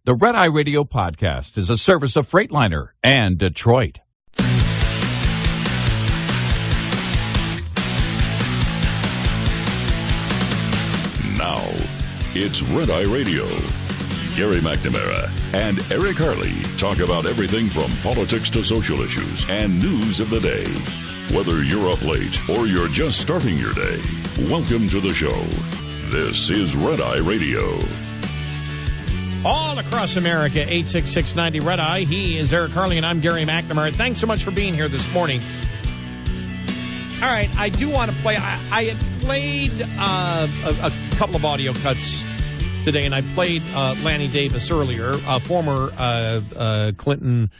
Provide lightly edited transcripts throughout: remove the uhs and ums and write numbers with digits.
The Red Eye Radio podcast is a service of Freightliner and Detroit. Now, it's Red Eye Radio. Gary McNamara and Eric Harley talk about everything from politics to social issues and news of the day. Whether you're up late or you're just starting your day, welcome to the show. This is Red Eye Radio. All across America, 866-90 Red Eye. He is Eric Harley, and I'm Gary McNamara. Thanks so much for being here this morning. All right, I do want to play. I had played a couple of audio cuts today, and I played Lanny Davis earlier, former Clinton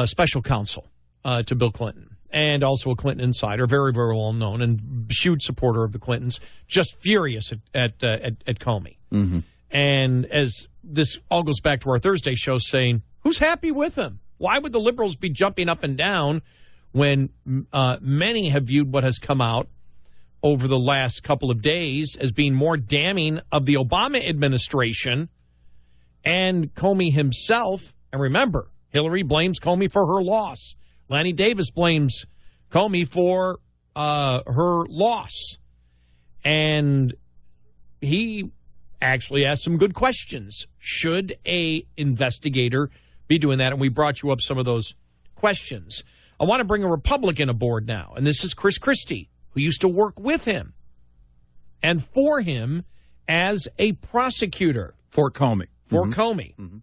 special counsel to Bill Clinton, and also a Clinton insider, very, very well known, and huge supporter of the Clintons, just furious at Comey. Mm-hmm. And as this all goes back to our Thursday show saying, who's happy with him? Why would the liberals be jumping up and down when many have viewed what has come out over the last couple of days as being more damning of the Obama administration and Comey himself? And remember, Hillary blames Comey for her loss. Lanny Davis blames Comey for her loss. And he actually asked some good questions. Should a investigator be doing that? And we brought you up some of those questions. I want to bring a Republican aboard now, and this is Chris Christie, who used to work with him and for him as a prosecutor. For Comey. Comey. Mm-hmm.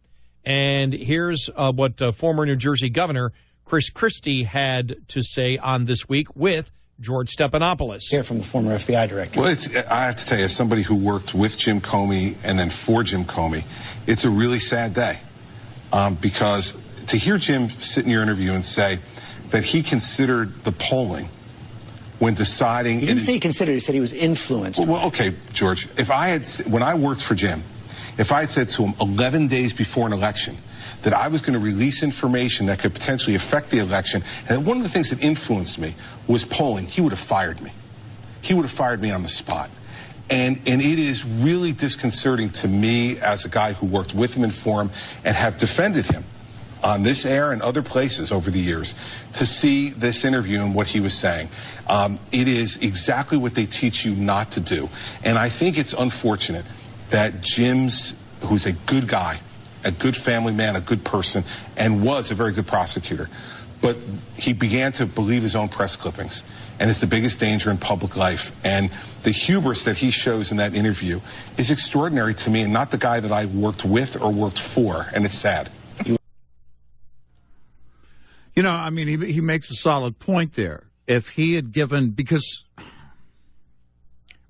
And here's what former New Jersey Governor Chris Christie had to say on This Week with George Stephanopoulos. Hear from the former FBI director. Well, I have to tell you, as somebody who worked with Jim Comey and then for Jim Comey, it's a really sad day. Because to hear Jim sit in your interview and say that he considered the polling when deciding... He didn't say he considered, he said he was influenced. Well, okay, George, when I worked for Jim, if I had said to him 11 days before an election that I was going to release information that could potentially affect the election, and one of the things that influenced me was polling, he would have fired me. He would have fired me on the spot. And it is really disconcerting to me as a guy who worked with him and for him and have defended him on this air and other places over the years to see this interview and what he was saying. It is exactly what they teach you not to do. And I think it's unfortunate that Jim's, who's a good guy, a good family man, a good person, and was a very good prosecutor, but he began to believe his own press clippings, and it's the biggest danger in public life. And the hubris that he shows in that interview is extraordinary to me, and not the guy that I worked with or worked for, and it's sad. You know, I mean, he makes a solid point there. If he had given, because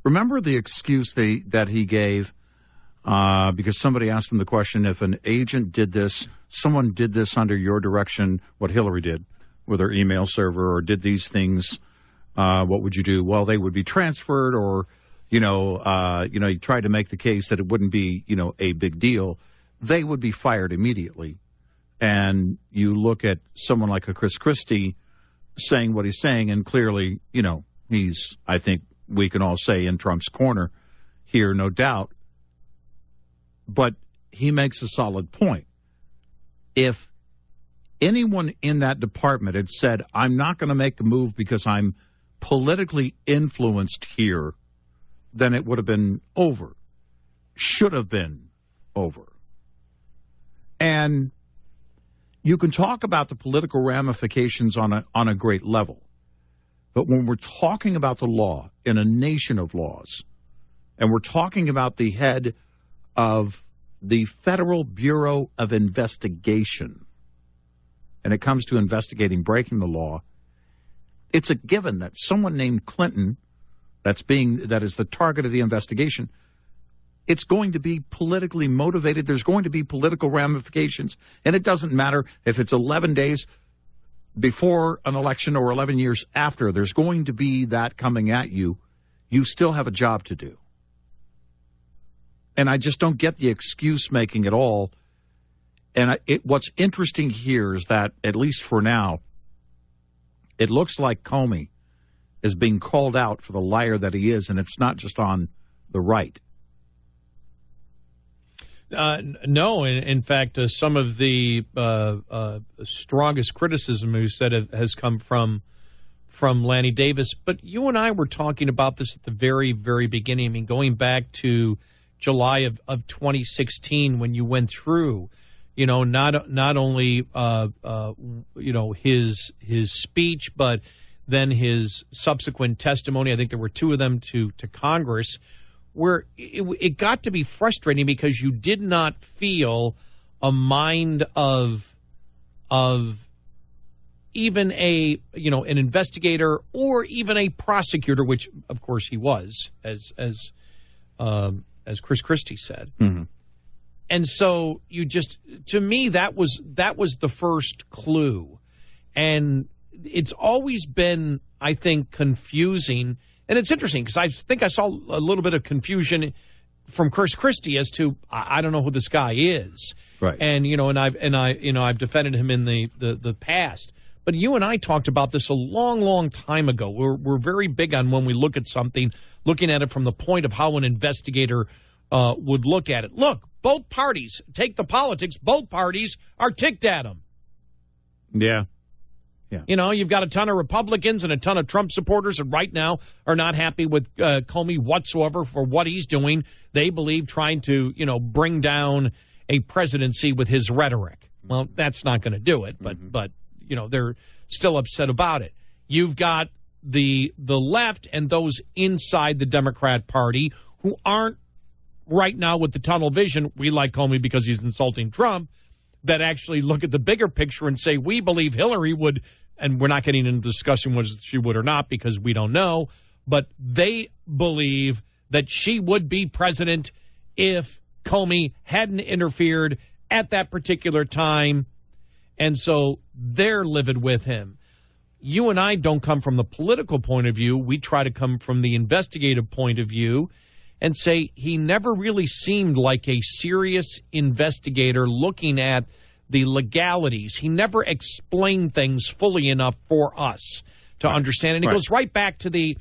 remember the excuse that he gave, because somebody asked him the question, if an agent did this, someone did this under your direction, what Hillary did with her email server, or did these things, what would you do? Well, they would be transferred, or, you tried to make the case that it wouldn't be, a big deal. They would be fired immediately. And you look at someone like a Chris Christie saying what he's saying, and clearly, he's, I think we can all say, in Trump's corner here, no doubt. But he makes a solid point. If anyone in that department had said, I'm not going to make a move because I'm politically influenced here, then it would have been over. Should have been over. And you can talk about the political ramifications on a great level. But when we're talking about the law in a nation of laws, and we're talking about the head of the Federal Bureau of Investigation, and it comes to investigating breaking the law, it's a given that someone named Clinton, that is the target of the investigation, it's going to be politically motivated. There's going to be political ramifications, and it doesn't matter if it's 11 days before an election or 11 years after. There's going to be that coming at you. You still have a job to do. And I just don't get the excuse making at all. And what's interesting here is that, at least for now, it looks like Comey is being called out for the liar that he is, and it's not just on the right. No, in fact, some of the strongest criticism who said it has come from Lanny Davis. But you and I were talking about this at the very, very beginning. I mean, going back to July of 2016 when you went through, not only his speech, but then his subsequent testimony. I think there were two of them to Congress, where it got to be frustrating because you did not feel a mind of even an investigator or even a prosecutor, which of course he was, as Chris Christie said. Mm-hmm. And so to me, that was the first clue. And it's always been, I think, confusing. And it's interesting because I think I saw a little bit of confusion from Chris Christie as to, I don't know who this guy is. Right. And, I've defended him in the past. But you and I talked about this a long, long time ago. We're very big on when we look at something, looking at it from the point of how an investigator would look at it. Look, both parties, take the politics, both parties are ticked at him. Yeah. Yeah. You've got a ton of Republicans and a ton of Trump supporters that right now are not happy with Comey whatsoever for what he's doing. They believe trying to, bring down a presidency with his rhetoric. Well, that's not going to do it, but they're still upset about it. You've got the left and those inside the Democrat Party who aren't right now with the tunnel vision. We like Comey because he's insulting Trump, that actually look at the bigger picture and say, we believe Hillary would, and we're not getting into discussion whether she would or not because we don't know, but they believe that she would be president if Comey hadn't interfered at that particular time. And so they're livid with him. You and I don't come from the political point of view. We try to come from the investigative point of view and say he never really seemed like a serious investigator looking at the legalities. He never explained things fully enough for us to understand. And it goes right back to the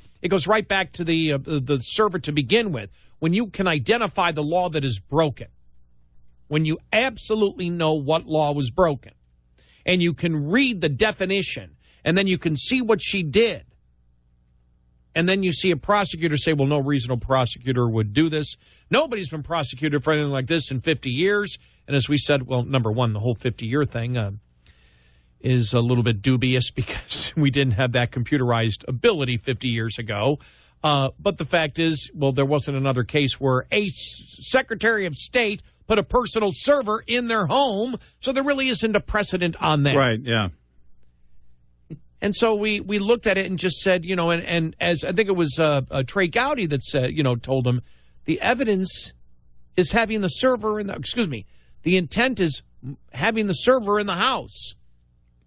server to begin with. When you can identify the law that is broken, when you absolutely know what law was broken, and you can read the definition, and then you can see what she did, and then you see a prosecutor say, well, no reasonable prosecutor would do this. Nobody's been prosecuted for anything like this in 50 years. And as we said, well, number one, the whole 50-year thing is a little bit dubious because we didn't have that computerized ability 50 years ago. But the fact is, well, there wasn't another case where a Secretary of State put a personal server in their home, so there really isn't a precedent on that. Right, yeah. And so we looked at it and just said, and as I think it was Trey Gowdy that said, told him, the evidence is having the server the intent is having the server in the house.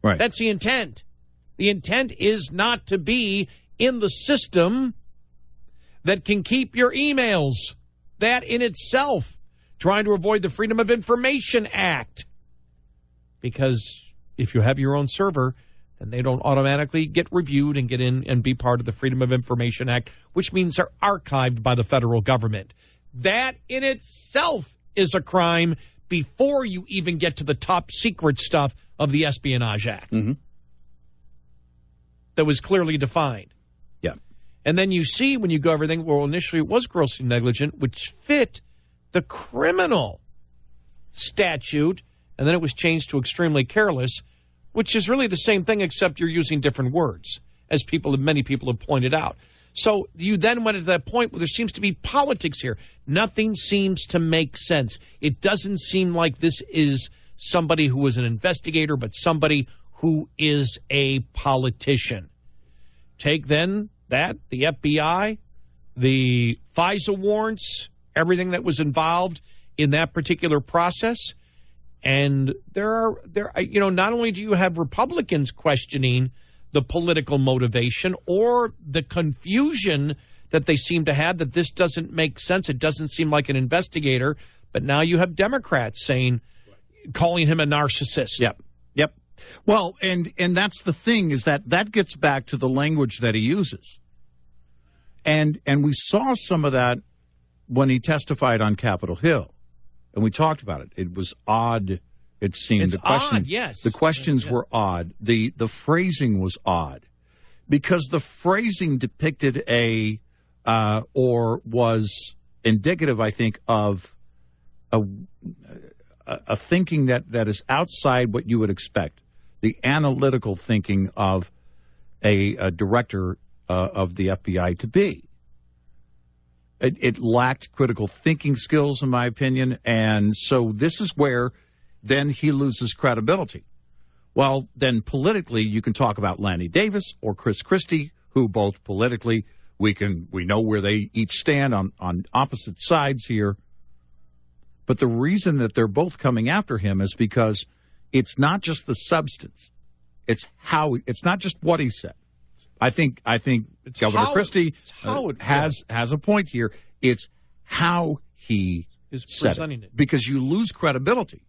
Right. That's the intent. The intent is not to be in the system that can keep your emails. That in itself, trying to avoid the Freedom of Information Act. Because if you have your own server, then they don't automatically get reviewed and get in and be part of the Freedom of Information Act, which means they're archived by the federal government. That in itself is a crime before you even get to the top secret stuff of the Espionage Act. Mm-hmm. That was clearly defined. Yeah. And then you see when you go everything, well, initially it was grossly negligent, which fit the criminal statute, and then it was changed to extremely careless, which is really the same thing except you're using different words, as many people have pointed out. So you then went to that point where there seems to be politics here. Nothing seems to make sense. It doesn't seem like this is somebody who is an investigator, but somebody who is a politician. Take then that, the FBI, the FISA warrants, everything that was involved in that particular process. And there are, not only do you have Republicans questioning the political motivation or the confusion that they seem to have that this doesn't make sense, it doesn't seem like an investigator, but now you have Democrats calling him a narcissist. Yep. Well, and that's the thing, is that gets back to the language that he uses. And we saw some of that when he testified on Capitol Hill. and we talked about it. It was odd. It seemed It's odd, yes. The questions were odd. The phrasing was odd because the phrasing depicted or was indicative, I think, of a thinking that is outside what you would expect, the analytical thinking of a director of the FBI to be. It lacked critical thinking skills, in my opinion, and so this is where then he loses credibility. Well, then politically, you can talk about Lanny Davis or Chris Christie, who both politically we know where they each stand on opposite sides here. But the reason that they're both coming after him is because it's not just the substance; it's not just what he said. I think Governor Christie has a point here. It's how he said it, because you lose credibility.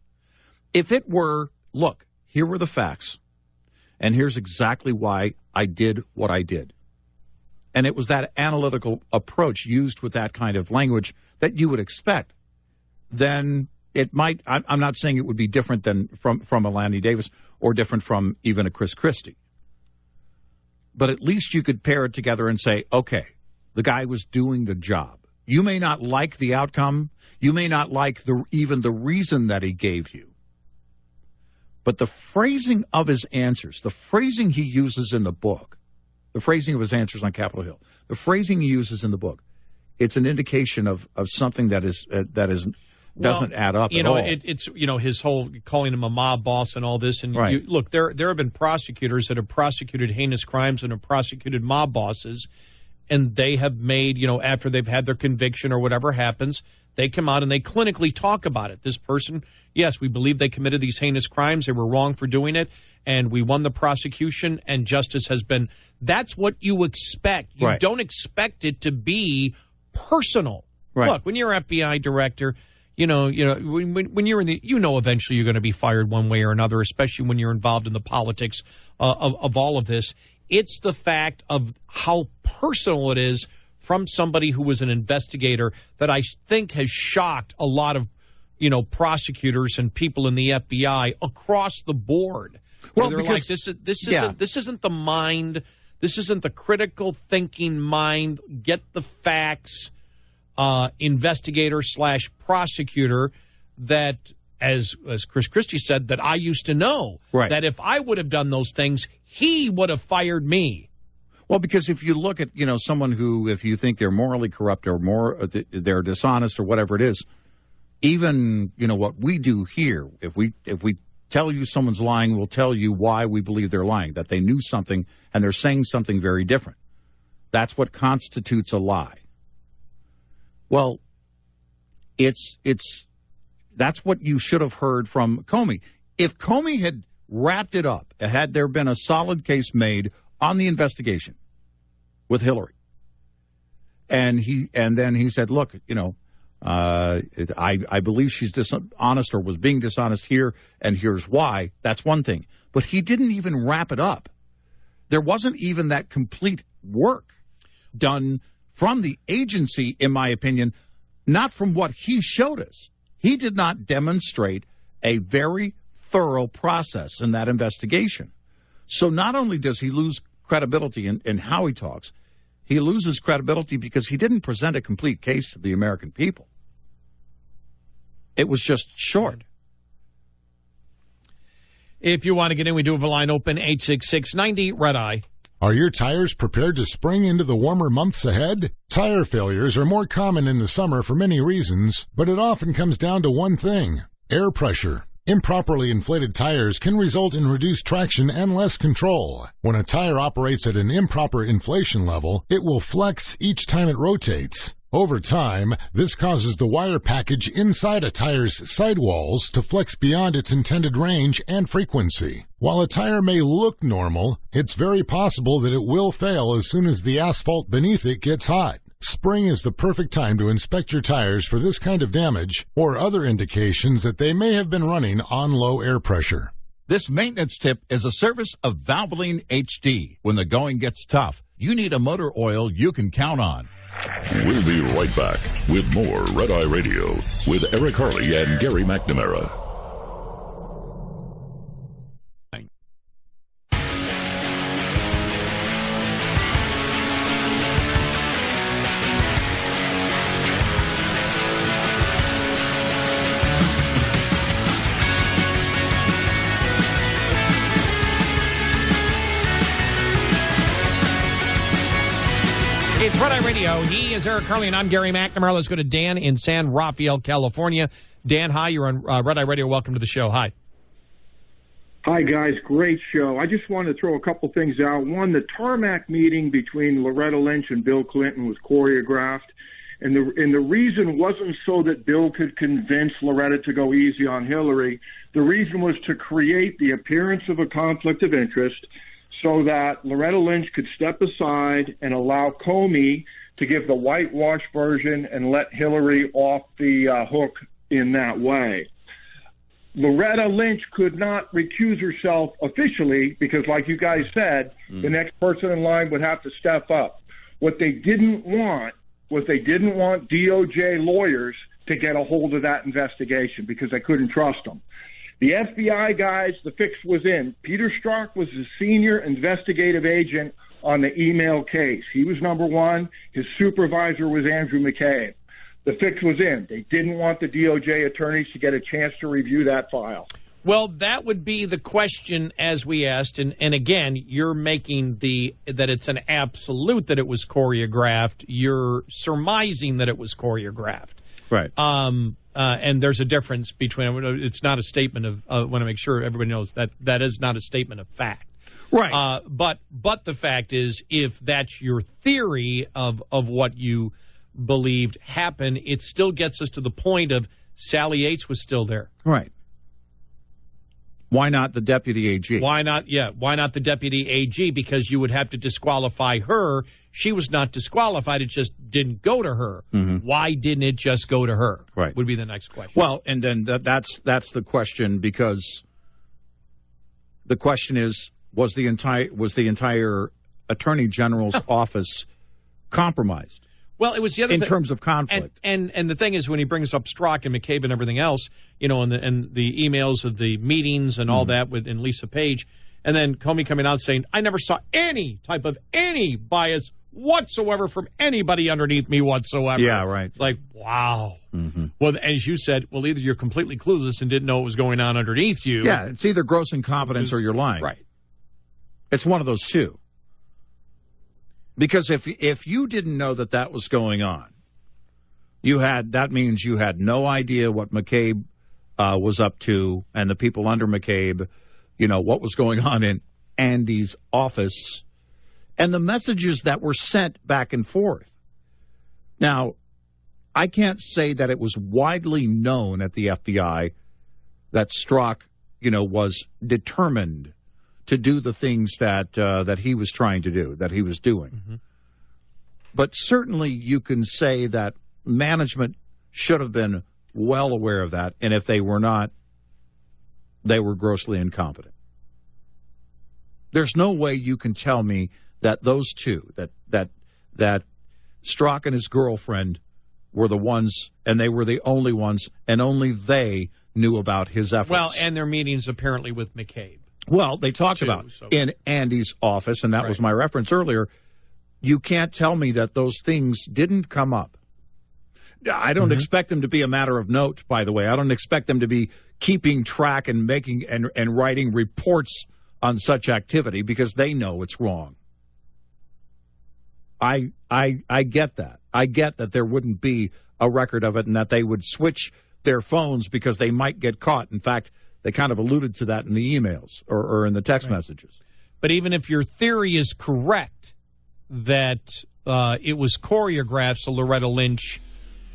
If it were, look, here were the facts, and here's exactly why I did what I did, and it was that analytical approach used with that kind of language that you would expect, then it might. I'm not saying it would be different than from a Lanny Davis or different from even a Chris Christie. But at least you could pair it together and say, okay, the guy was doing the job. You may not like the outcome. You may not like even the reason that he gave you. But the phrasing of his answers, the phrasing he uses in the book, the phrasing of his answers on Capitol Hill, the phrasing he uses in the book, it's an indication of something that doesn't add up at all. It's his whole calling him a mob boss and all this. And right. Look, there have been prosecutors that have prosecuted heinous crimes and have prosecuted mob bosses, and they have made, after they've had their conviction or whatever happens, they come out and they clinically talk about it. This person, yes, we believe they committed these heinous crimes. They were wrong for doing it, and we won the prosecution, and justice has been. That's what you expect. You don't expect it to be personal. Right. Look, when you're FBI director, when you're in eventually you're going to be fired one way or another, especially when you're involved in the politics of all of this. It's the fact of how personal it is from somebody who was an investigator that I think has shocked a lot of, prosecutors and people in the FBI across the board. Well, they're because like, this isn't the mind, this isn't the critical thinking mind. Get the facts. Investigator / prosecutor that, as Chris Christie said, that I used to know. Right. That if I would have done those things, he would have fired me. Well, because if you look at, someone who, if you think they're morally corrupt or they're dishonest or whatever it is, even, what we do here, if we tell you someone's lying, we'll tell you why we believe they're lying, that they knew something and they're saying something very different. That's what constitutes a lie. Well, that's what you should have heard from Comey. If Comey had wrapped it up, had there been a solid case made on the investigation with Hillary, and then he said, look, I believe she's dishonest or was being dishonest here, and here's why. That's one thing. But he didn't even wrap it up. There wasn't even that complete work done from the agency, in my opinion, not from what he showed us. He did not demonstrate a very thorough process in that investigation. So not only does he lose credibility in how he talks, he loses credibility because he didn't present a complete case to the American people. It was just short. If you want to get in, we do have a line open, 866-90-RED-EYE. Are your tires prepared to spring into the warmer months ahead? Tire failures are more common in the summer for many reasons, but it often comes down to one thing: air pressure. Improperly inflated tires can result in reduced traction and less control. When a tire operates at an improper inflation level, it will flex each time it rotates. Over time, this causes the wire package inside a tire's sidewalls to flex beyond its intended range and frequency. While a tire may look normal, it's very possible that it will fail as soon as the asphalt beneath it gets hot. Spring is the perfect time to inspect your tires for this kind of damage or other indications that they may have been running on low air pressure. This maintenance tip is a service of Valvoline HD. When the going gets tough, you need a motor oil you can count on. We'll be right back with more Red Eye Radio with Eric Harley and Gary McNamara. It's Red Eye Radio. He is Eric Harley, and I'm Gary McNamara. Let's go to Dan in San Rafael, California. Dan, hi. You're on Red Eye Radio. Welcome to the show. Hi. Hi, guys. Great show. I just wanted to throw a couple things out. One, the tarmac meeting between Loretta Lynch and Bill Clinton was choreographed. And the reason wasn't so that Bill could convince Loretta to go easy on Hillary. The reason was to create the appearance of a conflict of interest so that Loretta Lynch could step aside and allow Comey to give the whitewash version and let Hillary off the hook in that way. Loretta Lynch could not recuse herself officially because, like you guys said, the next person in line would have to step up. What they didn't want was DOJ lawyers to get a hold of that investigation because they couldn't trust them. The FBI guys, the fix was in. Peter Strzok was the senior investigative agent on the email case. He was number one. His supervisor was Andrew McCabe. The fix was in. They didn't want the DOJ attorneys to get a chance to review that file. Well, that would be the question as we asked. And again, you're making that it's an absolute that it was choreographed. You're surmising that it was choreographed. Right. And there's a difference between, it's not a statement of, I want to make sure everybody knows that is not a statement of fact. Right. But the fact is, if that's your theory of what you believed happened, it still gets us to the point of Sally Yates was still there. Right. Why not the deputy AG? Why not the deputy AG? Because you would have to disqualify her. She was not disqualified. It just didn't go to her. Mm-hmm. Why didn't it just go to her? Right. Would be the next question. Well, and then that's the question, because the question is, was the entire Attorney General's office compromised? Well, it was the other in thing, terms of conflict. And the thing is, when he brings up Strzok and McCabe and everything else, and the emails of the meetings and all that and Lisa Page, and then Comey coming out saying, I never saw any type of any bias whatsoever from anybody underneath me whatsoever. Yeah, right. It's like, wow. Mm-hmm. Well, as you said, either you're completely clueless and didn't know what was going on underneath you. Yeah, it's either gross incompetence or you're lying. Right. It's one of those two. Because if you didn't know that was going on, that means you had no idea what McCabe was up to, and the people under McCabe, what was going on in Andy's office, and the messages that were sent back and forth. Now, I can't say that it was widely known at the FBI that Strzok, was determined to do the things that he was trying to do, that he was doing. Mm-hmm. But certainly you can say that management should have been well aware of that, and if they were not, they were grossly incompetent. There's no way you can tell me that those two, that Strzok and his girlfriend were the ones, and they were the only ones, and only they knew about his efforts. Well, and their meetings apparently with McCabe. Well, they talked about in Andy's office, and that was my reference earlier. You can't tell me that those things didn't come up. I don't expect them to be a matter of note, by the way. I don't expect them to be keeping track and making and writing reports on such activity because they know it's wrong. I get that. I get that there wouldn't be a record of it and that they would switch their phones because they might get caught. In fact, they kind of alluded to that in the emails or in the text messages. But even if your theory is correct that it was choreographed, so Loretta Lynch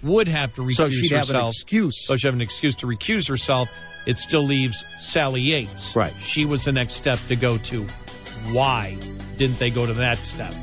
would have to recuse herself. So she'd have an excuse. So she'd have an excuse to recuse herself. It still leaves Sally Yates. Right. She was the next step to go to. Why didn't they go to that step?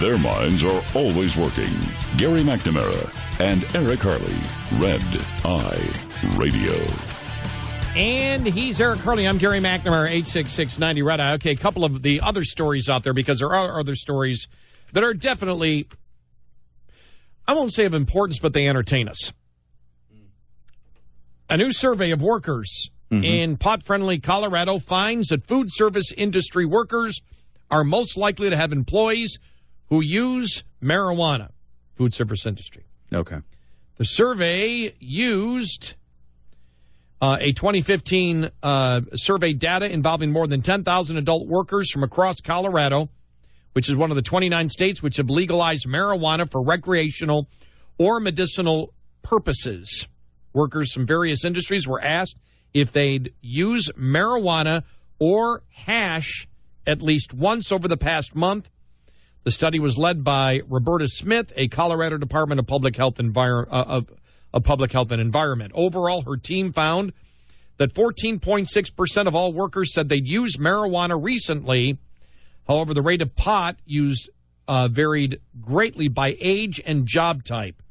Their minds are always working. Gary McNamara and Eric Harley. Red Eye Radio. And he's Eric Harley. I'm Gary McNamara, 866-90 Red Eye. Okay, a couple of the other stories out there, because there are other stories that are definitely, I won't say of importance, but they entertain us. A new survey of workers in pot-friendly Colorado finds that food service industry workers are most likely to have employees who use marijuana. Food service industry. Okay. The survey used a 2015 survey data involving more than 10,000 adult workers from across Colorado, which is one of the 29 states which have legalized marijuana for recreational or medicinal purposes. Workers from various industries were asked if they'd use marijuana or hash at least once over the past month. The study was led by Roberta Smith, a Colorado Department of Public Health and Environment. Overall, her team found that 14.6% of all workers said they'd used marijuana recently. However, the rate of pot used varied greatly by age and job type.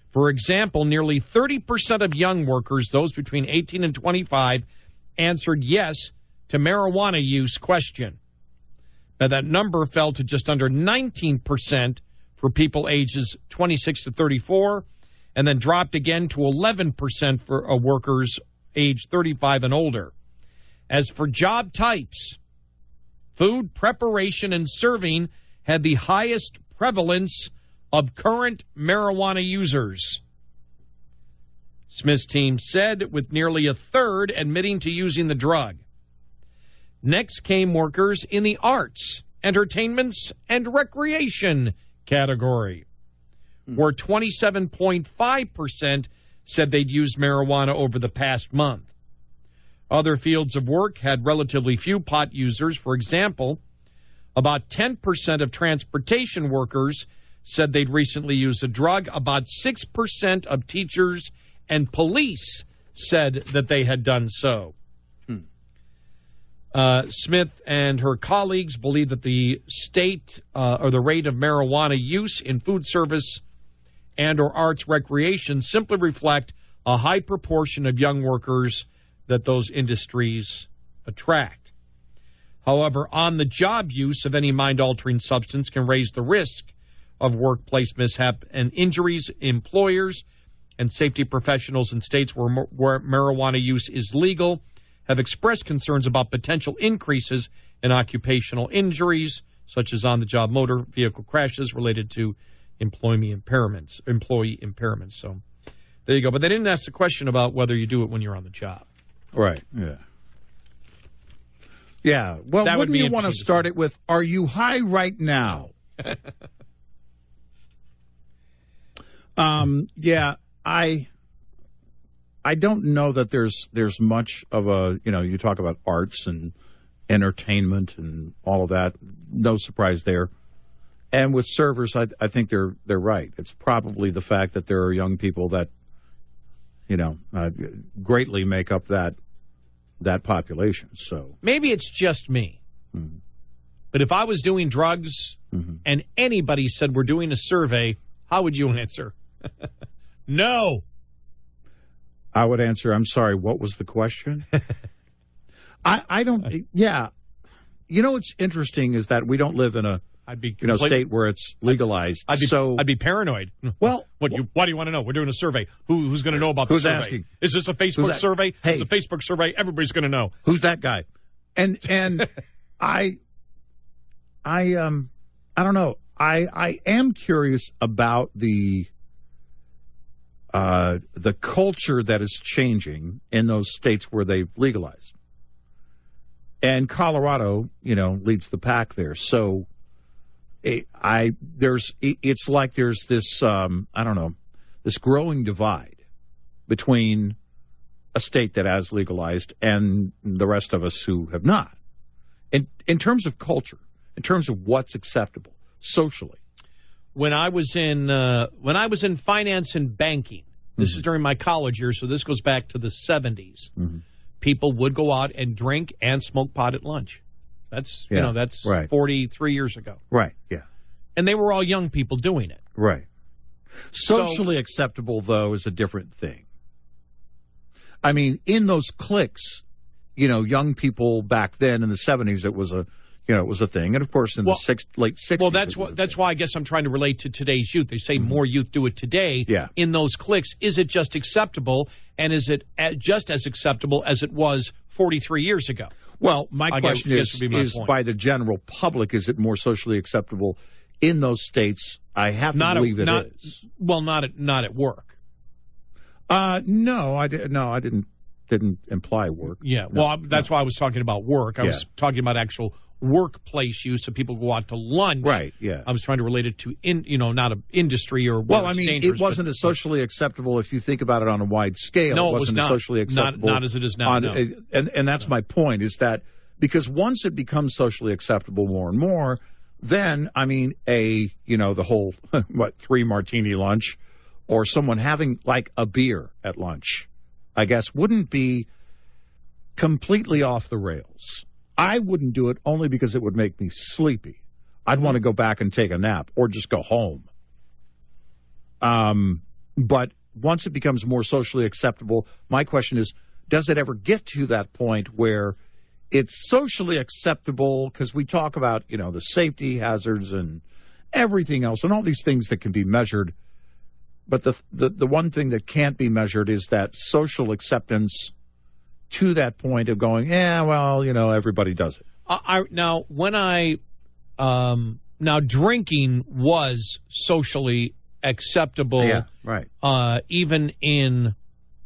For example, nearly 30% of young workers, those between 18 and 25, answered yes to marijuana use question. Now, that number fell to just under 19% for people ages 26 to 34, and then dropped again to 11% for workers age 35 and older. As for job types, food preparation and serving had the highest prevalence of current marijuana users. Smith's team said, with nearly a third admitting to using the drug. Next came workers in the arts, entertainments, and recreation category, where 27.5% said they'd used marijuana over the past month. Other fields of work had relatively few pot users. For example, about 10% of transportation workers said they'd recently used a drug. About 6% of teachers and police said that they had done so. Smith and her colleagues believe that the state or the rate of marijuana use in food service and or arts recreation simply reflect a high proportion of young workers that those industries attract. However, on-the-job use of any mind-altering substance can raise the risk of workplace mishap and injuries. Employers and safety professionals in states where marijuana use is legal have expressed concerns about potential increases in occupational injuries, such as on-the-job motor vehicle crashes related to employee impairments. So there you go. But they didn't ask the question about whether you do it when you're on the job. Right, yeah. Yeah, well, That would wouldn't be you want to interesting to start see. it with, are you high right now? Yeah, I don't know that there's much of a, you talk about arts and entertainment and all of that. No surprise there. And with servers, I think they're right. It's probably the fact that there are young people that, greatly make up that population. So Maybe it's just me. Mhm. But if I was doing drugs and anybody said we're doing a survey, how would you answer? No. I would answer, I'm sorry, what was the question? I don't, yeah. What's interesting is that we don't live in a I'd be state where it's legalized. I'd be paranoid. Well, why do you want to know? We're doing a survey. Who's going to know about the who's survey? asking? Is this a Facebook survey? Hey. It's a Facebook survey. Everybody's going to know. Who's that guy? And I don't know. I am curious about the culture that is changing in those states where they've legalized. And Colorado, leads the pack there. So it's like there's this this growing divide between a state that has legalized and the rest of us who have not. In terms of culture, in terms of what's acceptable socially. When I was in finance and banking, this is during my college years, so this goes back to the 70s. People would go out and drink and smoke pot at lunch. That's right. 43 years ago. Right, yeah. And they were all young people doing it. Right. Socially acceptable, though, is a different thing. I mean, in those cliques, young people back then in the 70s, it was a thing. And, of course, in the late 60s. Well, that's why I guess I'm trying to relate to today's youth. They say more youth do it today. Yeah. In those cliques. Is it just acceptable? And is it just as acceptable as it was 43 years ago? Well, my question is by the general public, is it more socially acceptable in those states? I have to believe it is. Well, not at work. No, I didn't imply work. Yeah, no, well, that's why I was talking about work. I was talking about actual workplace use, so people go out to lunch. Right, yeah. I was trying to relate it to, not an industry or well, I mean, it wasn't as socially acceptable if you think about it on a wide scale. No, it wasn't as socially acceptable. Not as it is now, no. And that's my point, is that because once it becomes socially acceptable more and more, then, I mean, the whole, 3 martini lunch, or someone having, like, a beer at lunch, I guess, wouldn't be completely off the rails. I wouldn't do it only because it would make me sleepy. I'd want to go back and take a nap or just go home. But once it becomes more socially acceptable, my question is, does it ever get to that point where it's socially acceptable? Because we talk about, the safety hazards and everything else and all these things that can be measured. But the one thing that can't be measured is that social acceptance to that point of going, everybody does it. Now drinking was socially acceptable. Yeah, right. Even in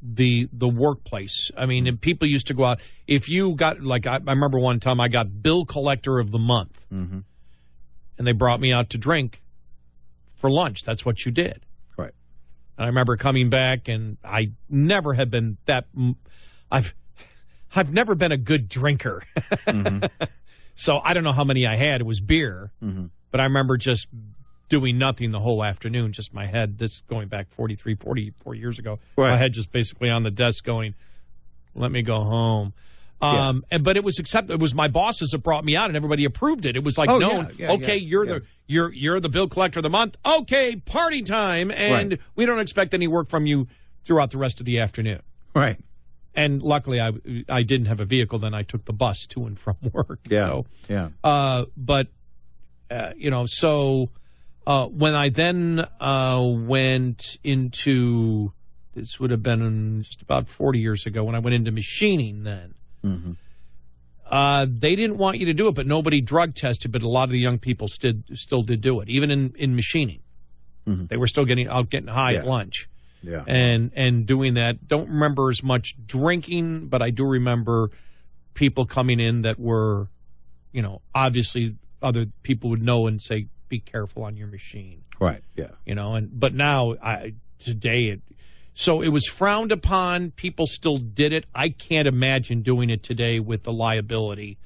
the workplace. I mean, people used to go out. If you got, I remember one time I got bill collector of the month. Mm-hmm. And they brought me out to drink for lunch. That's what you did. Right. And I remember coming back, and I never had been that. I've never been a good drinker. Mm-hmm. So I don't know how many I had. It was beer. Mm-hmm. But I remember just doing nothing the whole afternoon, just my head, this going back 44 years ago, right. My head just basically on the desk going, let me go home. But it was it was my bosses that brought me out, and everybody approved it. It was like, you're the bill collector of the month. Okay, party time, and we don't expect any work from you throughout the rest of the afternoon. Right. And luckily, I didn't have a vehicle. Then I took the bus to and from work. Yeah. So, yeah. When I then went into, this would have been just about 40 years ago, when I went into machining then. Mm-hmm. They didn't want you to do it, but nobody drug tested, but a lot of the young people still did do it, even in machining. Mm-hmm. They were still getting high at lunch. Yeah. And doing that. Don't remember as much drinking, but I do remember people coming in that were, obviously other people would know and say, be careful on your machine. Right, yeah. But now, today, so it was frowned upon. People still did it. I can't imagine doing it today with the liability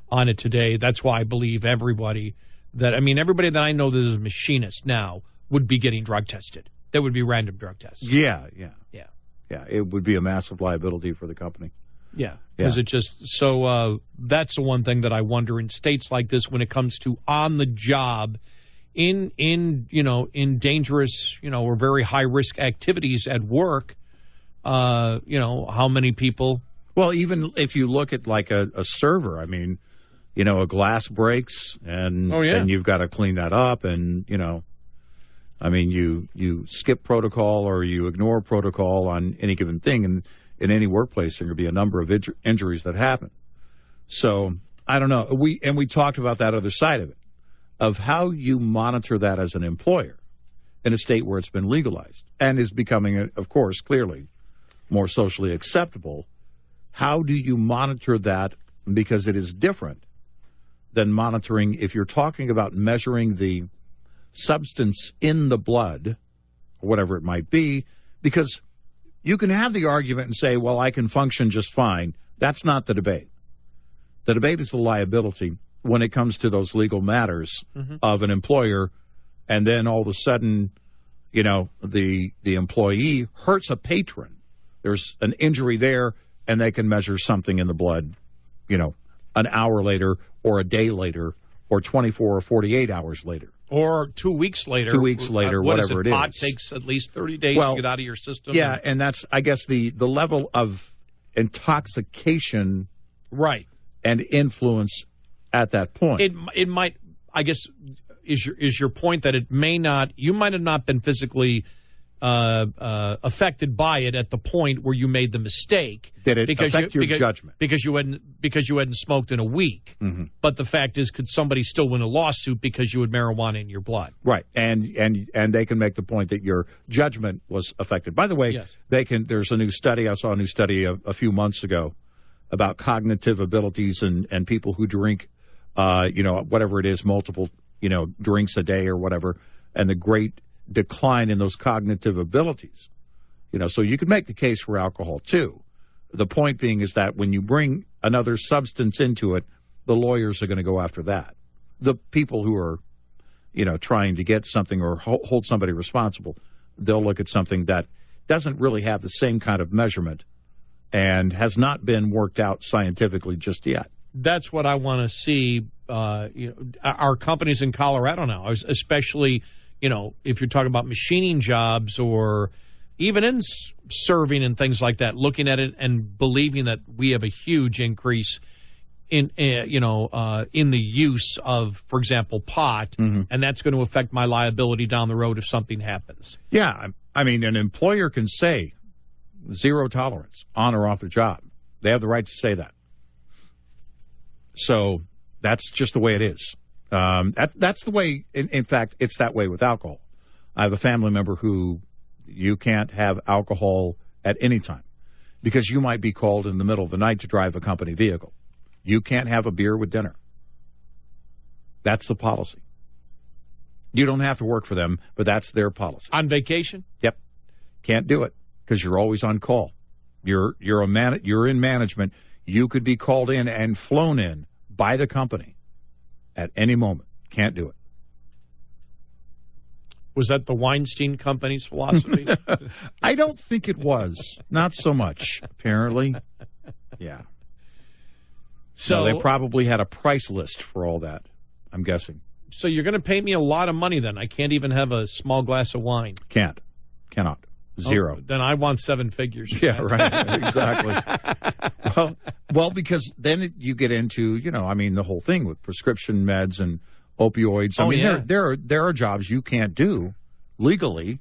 on it today. That's why I believe everybody that I know that is a machinist now would be getting drug tested. There would be random drug tests. Yeah. It would be a massive liability for the company. Yeah. Because that's the one thing that I wonder in states like this when it comes to on the job, in dangerous, or very high risk activities at work. How many people? Well, even if you look at like a server, a glass breaks and you've got to clean that up, and you skip protocol or you ignore protocol on any given thing, and in any workplace, there could be a number of injuries that happen. So I don't know. We talked about that other side of it, of how you monitor that as an employer in a state where it's been legalized and is becoming, of course, clearly more socially acceptable. How do you monitor that? Because it is different than monitoring if you're talking about measuring the substance in the blood, or whatever it might be, because you can have the argument and say, well, I can function just fine. That's not the debate. The debate is the liability when it comes to those legal matters of an employer, and then all of a sudden, the employee hurts a patron. There's an injury there, and they can measure something in the blood, an hour later or a day later or 24 or 48 hours later. Or 2 weeks later. 2 weeks later, whatever it is. Pot takes at least 30 days to get out of your system. Yeah, and that's, I guess, the level of intoxication right, and influence at that point. It might, I guess, is your point that it may not, you might have not been physically affected by it at the point where you made the mistake. Did it affect your judgment? Because you hadn't smoked in a week. Mm-hmm. But the fact is, could somebody still win a lawsuit because you had marijuana in your blood? Right, and they can make the point that your judgment was affected. By the way, yes. There's a new study. I saw a new study a few months ago about cognitive abilities and people who drink, whatever it is, multiple, drinks a day or whatever, and the great decline in those cognitive abilities. So you could make the case for alcohol too. The point being is that when you bring another substance into it, the lawyers are going to go after that. The people who are, trying to get something or hold somebody responsible, they'll look at something that doesn't really have the same kind of measurement and has not been worked out scientifically just yet. That's what I want to see. Our companies in Colorado now, especially, if you're talking about machining jobs or even in serving and things like that, looking at it and believing that we have a huge increase in the use of, for example, pot, mm-hmm. and that's going to affect my liability down the road if something happens. Yeah, I mean, an employer can say zero tolerance on or off the job. They have the right to say that. So that's just the way it is. That's the way, in fact, it's that way with alcohol. I have a family member who you can't have alcohol at any time because you might be called in the middle of the night to drive a company vehicle. You can't have a beer with dinner. That's the policy. You don't have to work for them, but that's their policy. On vacation? Yep. Can't do it because you're always on call. You're in management. You could be called in and flown in by the company at any moment. Can't do it. Was that the Weinstein Company's philosophy? I don't think it was. Not so much, apparently. Yeah. So they probably had a price list for all that, I'm guessing. So you're going to pay me a lot of money then. I can't even have a small glass of wine. Cannot. Zero. Oh, then I want seven figures. Yeah, right. Exactly. Well, because then you get into, the whole thing with prescription meds and opioids. There are jobs you can't do legally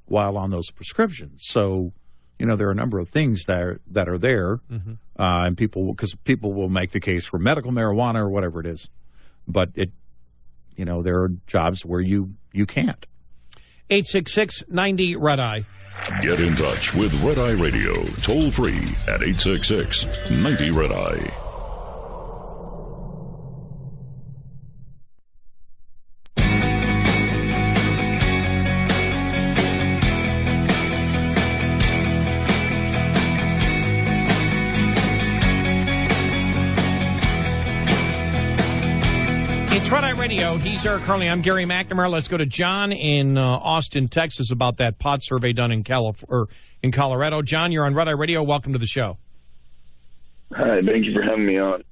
while on those prescriptions. So, there are a number of things that are there, mm-hmm. And people will make the case for medical marijuana or whatever it is, but there are jobs where you can't. 866-90-RED-EYE. Get in touch with Red Eye Radio, toll free at 866-90-RED-EYE. It's Red Eye Radio. He's Eric Harley. I'm Gary McNamara. Let's go to John in Austin, Texas, about that pot survey done in Colorado. John, you're on Red Eye Radio. Welcome to the show. Hi, thank you for having me on.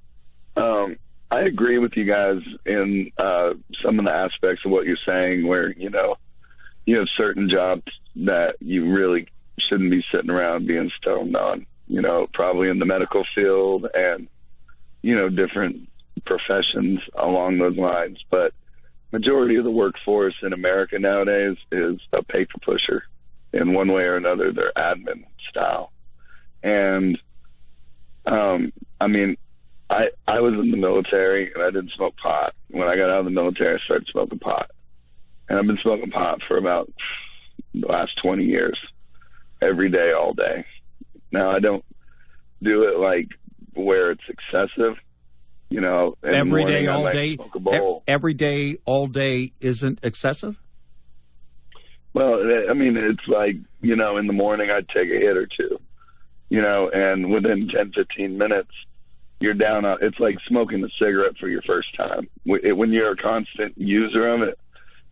I agree with you guys in some of the aspects of what you're saying, where you have certain jobs that you really shouldn't be sitting around being stoned on. Probably in the medical field and different professions along those lines, but majority of the workforce in America nowadays is a paper pusher in one way or another. They're admin style. And I was in the military and I didn't smoke pot. When I got out of the military, I started smoking pot, and I've been smoking pot for about the last 20 years, every day, all day. Now I don't do it like where it's excessive. Every day, all day. Every day, all day isn't excessive? Well, it's like, in the morning I'd take a hit or two, and within 10, 15 minutes, you're down on, it's like smoking a cigarette for your first time. When you're a constant user of it,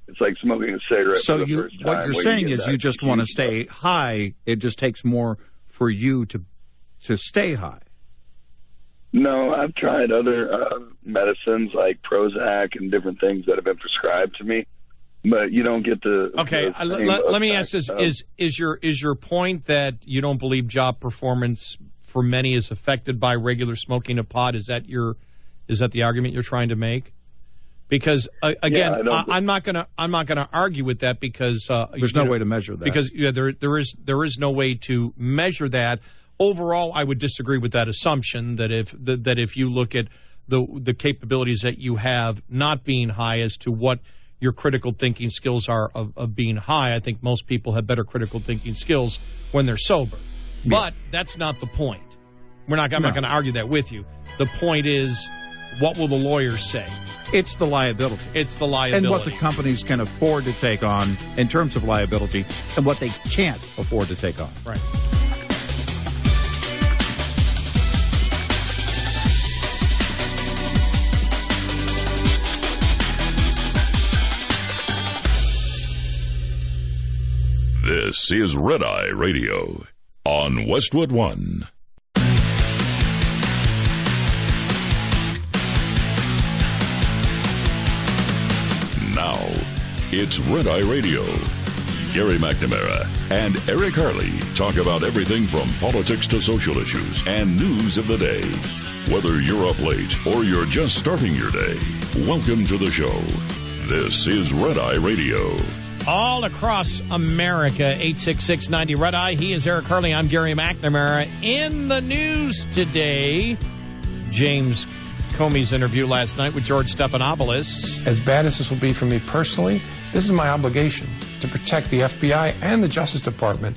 it's like smoking a cigarette for the first time. What you're saying is you just want to stay high. It just takes more for you to stay high. No, I've tried other medicines like Prozac and different things that have been prescribed to me, but you don't get the. Okay, let me ask this: is your point that you don't believe job performance for many is affected by regular smoking of pot? Is that the argument you're trying to make? Because again, I'm not gonna argue with that because there's no way to measure that. Because there is no way to measure that. Overall, I would disagree with that assumption that if you look at the capabilities that you have not being high as to what your critical thinking skills are of being high, I think most people have better critical thinking skills when they're sober. Yeah. But that's not the point. I'm not going to argue that with you. The point is, what will the lawyers say? It's the liability. It's the liability. And what the companies can afford to take on in terms of liability and what they can't afford to take on. Right. This is Red Eye Radio on Westwood One. Now, it's Red Eye Radio. Gary McNamara and Eric Harley talk about everything from politics to social issues and news of the day. Whether you're up late or you're just starting your day, welcome to the show. This is Red Eye Radio. All across America, 866-90 Red Eye. He is Eric Harley. I'm Gary McNamara. In the news today, James Comey's interview last night with George Stephanopoulos. As bad as this will be for me personally, this is my obligation to protect the FBI and the Justice Department.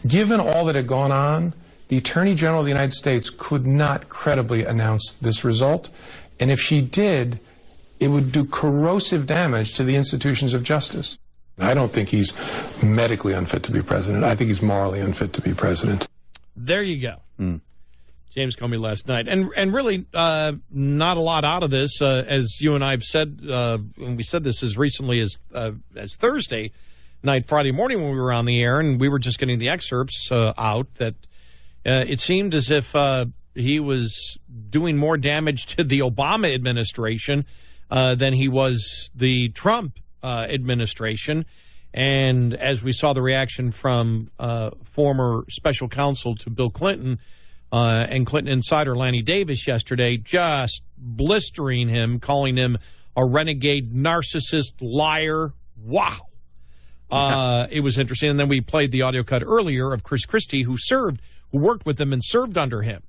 Given all that had gone on, the Attorney General of the United States could not credibly announce this result. And if she did, it would do corrosive damage to the institutions of justice. I don't think he's medically unfit to be president. I think he's morally unfit to be president. There you go. James Comey last night. And really not a lot out of this. As you and I have said, and we said this as recently as Thursday night, Friday morning when we were on the air, and we were just getting the excerpts out, that it seemed as if he was doing more damage to the Obama administration than he was the Trump administration. And as we saw the reaction from former special counsel to Bill Clinton and Clinton insider Lanny Davis yesterday, just blistering him, calling him a renegade narcissist liar. Wow. It was interesting. And then we played the audio cut earlier of Chris Christie, who worked with him and served under him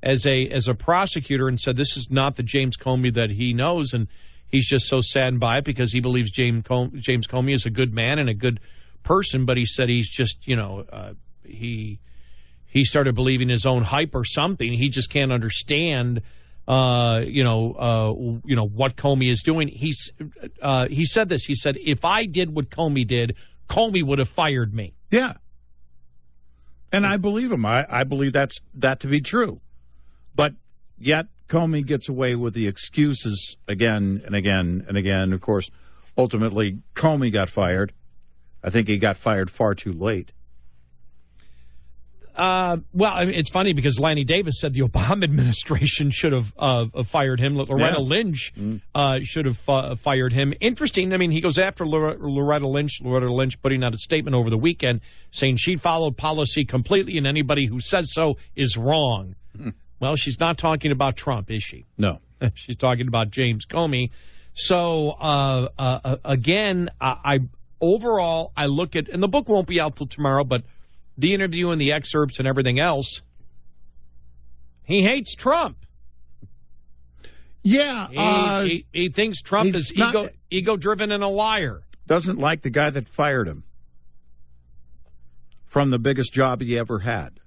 as a prosecutor, and said this is not the James Comey that he knows. And he's just so saddened by it because he believes James Comey is a good man and a good person. But he said he's just, he started believing his own hype or something. He just can't understand, what Comey is doing. He said this. He said, if I did what Comey did, Comey would have fired me. Yeah. And I believe him. I believe that to be true. But yet Comey gets away with the excuses again and again and again. Of course, ultimately, Comey got fired. I think he got fired far too late. It's funny because Lanny Davis said the Obama administration should have fired him. Loretta Lynch should have fired him. Interesting. I mean, he goes after Loretta Lynch. Loretta Lynch putting out a statement over the weekend saying she followed policy completely and anybody who says so is wrong. Well, she's not talking about Trump, is she? No. She's talking about James Comey. So, again, I look at, and the book won't be out till tomorrow, but the interview and the excerpts and everything else, he hates Trump. Yeah. He thinks Trump is ego-driven and a liar. Doesn't like the guy that fired him from the biggest job he ever had.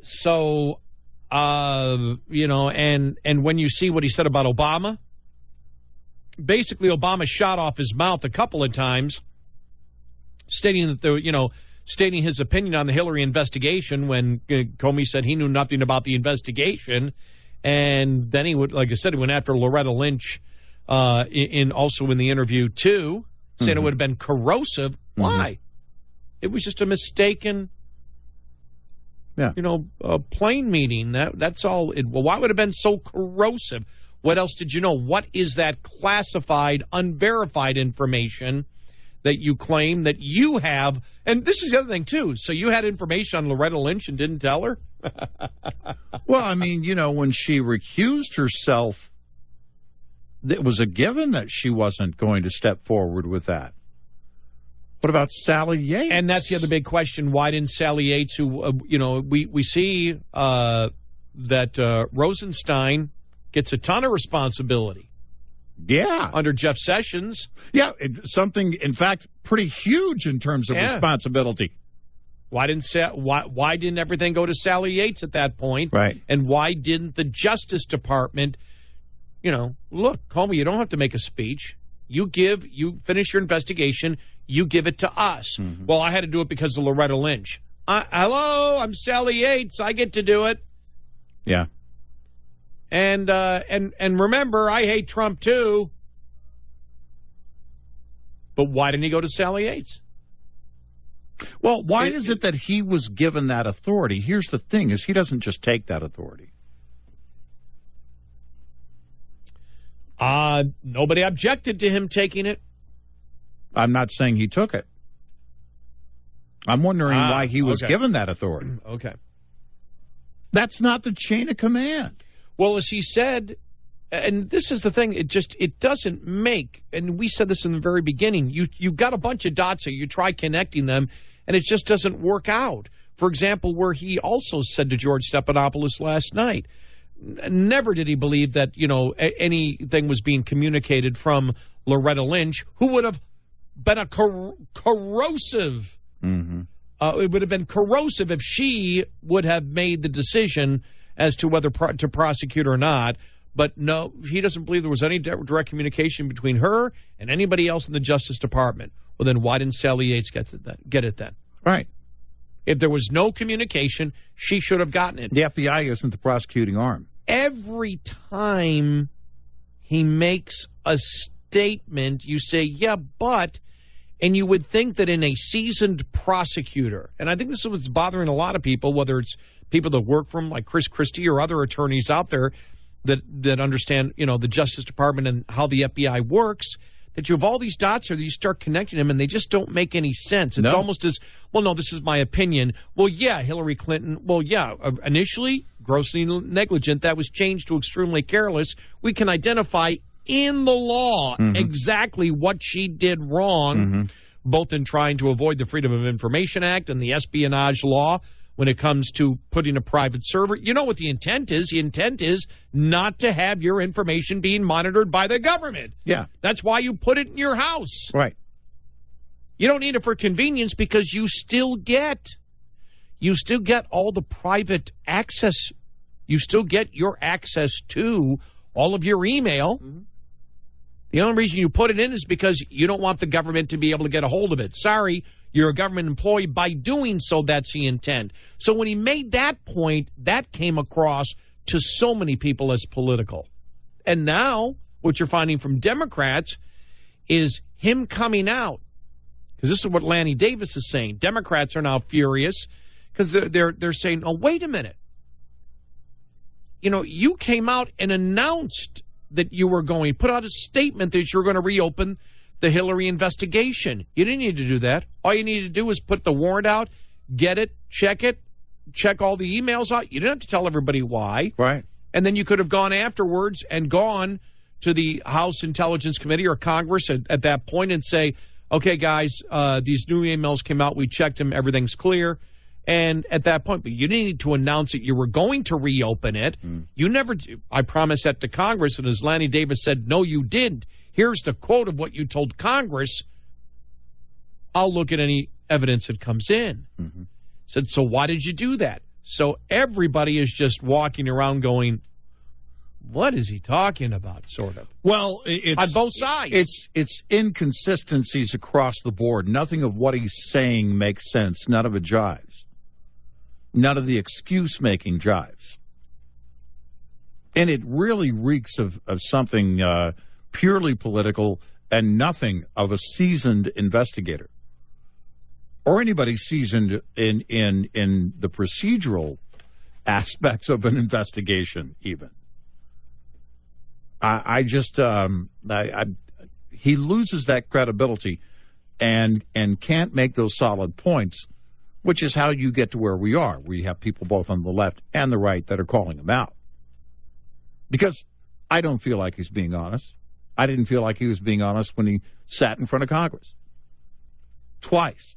So, and when you see what he said about Obama, basically Obama shot off his mouth a couple of times, stating that stating his opinion on the Hillary investigation when Comey said he knew nothing about the investigation. And then he would, like I said, he went after Loretta Lynch also in the interview, too, saying it would have been corrosive. Why? It was just a mistaken, plane meeting. That's all. Why would it have been so corrosive? What else did you know? What is that classified, unverified information that you claim that you have. And this is the other thing, too. So you had information on Loretta Lynch and didn't tell her? Well, I mean, when she recused herself, it was a given that she wasn't going to step forward with that. What about Sally Yates? And that's the other big question. Why didn't Sally Yates, who, we see that Rosenstein gets a ton of responsibility. Yeah. Under Jeff Sessions. Yeah, something, in fact, pretty huge in terms of responsibility. Why didn't everything go to Sally Yates at that point? Right. And why didn't the Justice Department, look, Comey, you don't have to make a speech. You finish your investigation, you give it to us. Mm-hmm. Well, I had to do it because of Loretta Lynch. Hello, I'm Sally Yates. I get to do it. Yeah. And remember, I hate Trump too. But why didn't he go to Sally Yates? Well, why is it that he was given that authority? Here's the thing, is he doesn't just take that authority. Nobody objected to him taking it. I'm not saying he took it. I'm wondering why he was given that authority. Okay. That's not the chain of command. Well, as he said, and this is the thing, it doesn't make, and we said this in the very beginning, you've got a bunch of dots here, you try connecting them, and it just doesn't work out. For example, where he also said to George Stephanopoulos last night, never did he believe that, anything was being communicated from Loretta Lynch, who would have been a corrosive. Mm-hmm. It would have been corrosive if she would have made the decision as to whether to prosecute or not. But no, he doesn't believe there was any direct communication between her and anybody else in the Justice Department. Well, then why didn't Sally Yates get it then? Right. If there was no communication, she should have gotten it. The FBI isn't the prosecuting arm. Every time he makes a statement, you say, yeah, but, and you would think that in a seasoned prosecutor, and I think this is what's bothering a lot of people, whether it's people that work from like Chris Christie or other attorneys out there that understand, the Justice Department and how the FBI works, that you have all these dots here that you start connecting them and they just don't make any sense. It's almost as, well, no, this is my opinion. Well, yeah, Hillary Clinton, well, yeah, initially grossly negligent. That was changed to extremely careless. We can identify in the law exactly what she did wrong, both in trying to avoid the Freedom of Information Act and the espionage law when it comes to putting a private server. You know what the intent is? The intent is not to have your information being monitored by the government. Yeah. That's why you put it in your house. Right. You don't need it for convenience because you still get all the private access. You still get your access to all of your email. Mm-hmm. The only reason you put it in is because you don't want the government to be able to get a hold of it. Sorry, you're a government employee. By doing so, that's the intent. So when he made that point, that came across to so many people as political. And now what you're finding from Democrats is him coming out. Because this is what Lanny Davis is saying. Democrats are now furious because they're saying, oh, wait a minute. You came out and announced that you were put out a statement that you were going to reopen the Hillary investigation. You didn't need to do that. All you needed to do was put the warrant out, get it, check all the emails out. You didn't have to tell everybody why. Right. And then you could have gone afterwards and gone to the House Intelligence Committee or Congress at that point and say, okay, guys, these new emails came out. We checked them. Everything's clear. And at that point, but you didn't need to announce that you were going to reopen it. You never, I promised that to Congress. And as Lanny Davis said, no, you didn't. Here's the quote of what you told Congress. I'll look at any evidence that comes in. Said, so why did you do that? So everybody is just walking around going, what is he talking about, sort of? Well, it's on both sides. It's inconsistencies across the board. Nothing of what he's saying makes sense. None of it jives. None of the excuse-making jives. And it really reeks of something purely political and nothing of a seasoned investigator. Or anybody seasoned in the procedural aspects of an investigation, even. He loses that credibility. and can't make those solid points, which is how you get to where we are. We have people both on the left and the right that are calling him out. Because I don't feel like he's being honest. I didn't feel like he was being honest when he sat in front of Congress. Twice.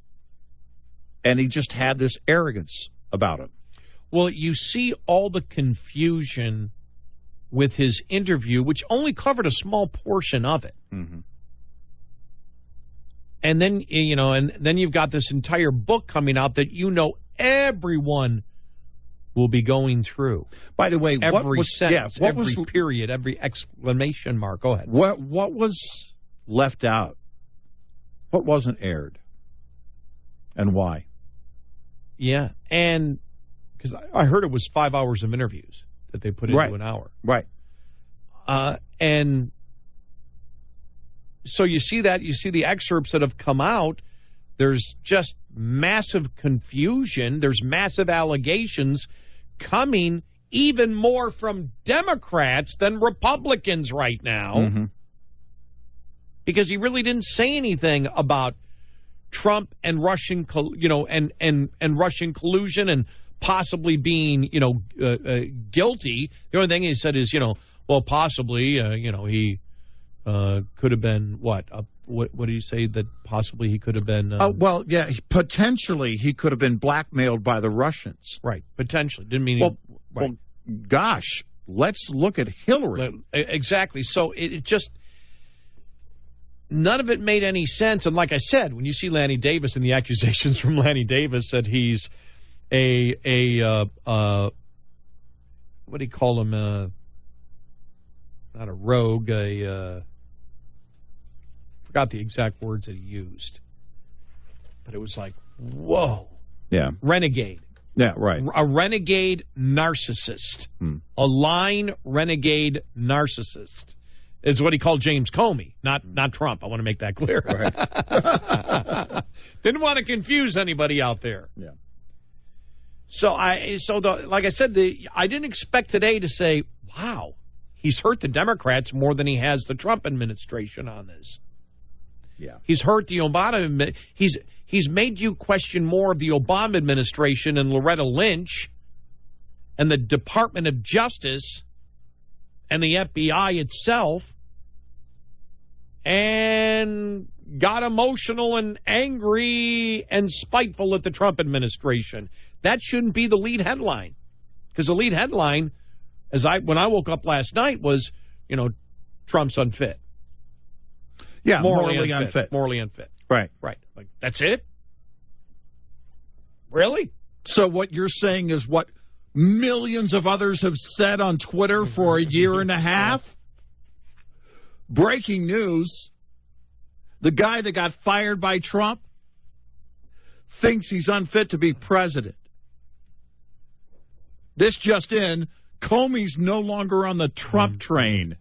And he just had this arrogance about him. Well, you see all the confusion with his interview, which only covered a small portion of it. Mm-hmm. And then, and then you've got this entire book coming out that everyone will be going through. By the way, every sentence, every period, every exclamation mark. Go ahead. What was left out? What wasn't aired? And why? Yeah, and because I heard it was 5 hours of interviews that they put into an hour. Right. And so you see the excerpts that have come out. There's just massive confusion. There's massive allegations coming, even more from Democrats than Republicans right now. Mm-hmm. Because he really didn't say anything about Trump and Russian, and Russian collusion and possibly being, guilty. The only thing he said is, possibly, he could have been what do you say that possibly he could have been? Potentially he could have been blackmailed by the Russians. Right, potentially. Didn't mean. Well, gosh, let's look at Hillary. Exactly. So it just. None of it made any sense. And like I said, when you see Lanny Davis and the accusations from Lanny Davis that he's what do you call him? Not a rogue, forgot the exact words that he used. But it was like, whoa. Yeah. Renegade. Yeah, right. A renegade narcissist. A lying renegade narcissist. Is what he called James Comey, not Trump. I want to make that clear. Right. Didn't want to confuse anybody out there. Yeah. Like I said, I didn't expect today to say, wow, he's hurt the Democrats more than he has the Trump administration on this. Yeah. He's hurt the Obama. He's made you question more of the Obama administration and Loretta Lynch and the Department of Justice and the FBI itself, and got emotional and angry and spiteful at the Trump administration. That shouldn't be the lead headline, because the lead headline, when I woke up last night, was, Trump's unfit. Yeah, morally unfit. Morally unfit. Right. Right. Like, that's it? Really? So what you're saying is what millions of others have said on Twitter for a year and a half? Breaking news. The guy that got fired by Trump thinks he's unfit to be president. This just in, Comey's no longer on the Trump train.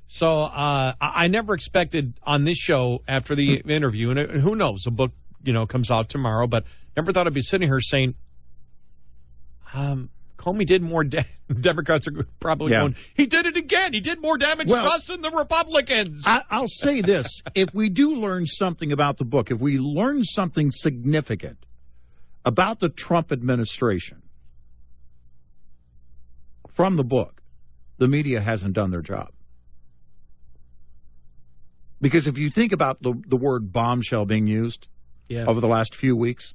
So I never expected on this show after the interview, and who knows, the book, comes out tomorrow, but never thought I'd be sitting here saying, Comey did more Democrats are probably going, he did it again. He did more damage to us than the Republicans. I'll say this. If we do learn something about the book, if we learn something significant about the Trump administration from the book, the media hasn't done their job. Because if you think about the word bombshell being used over the last few weeks,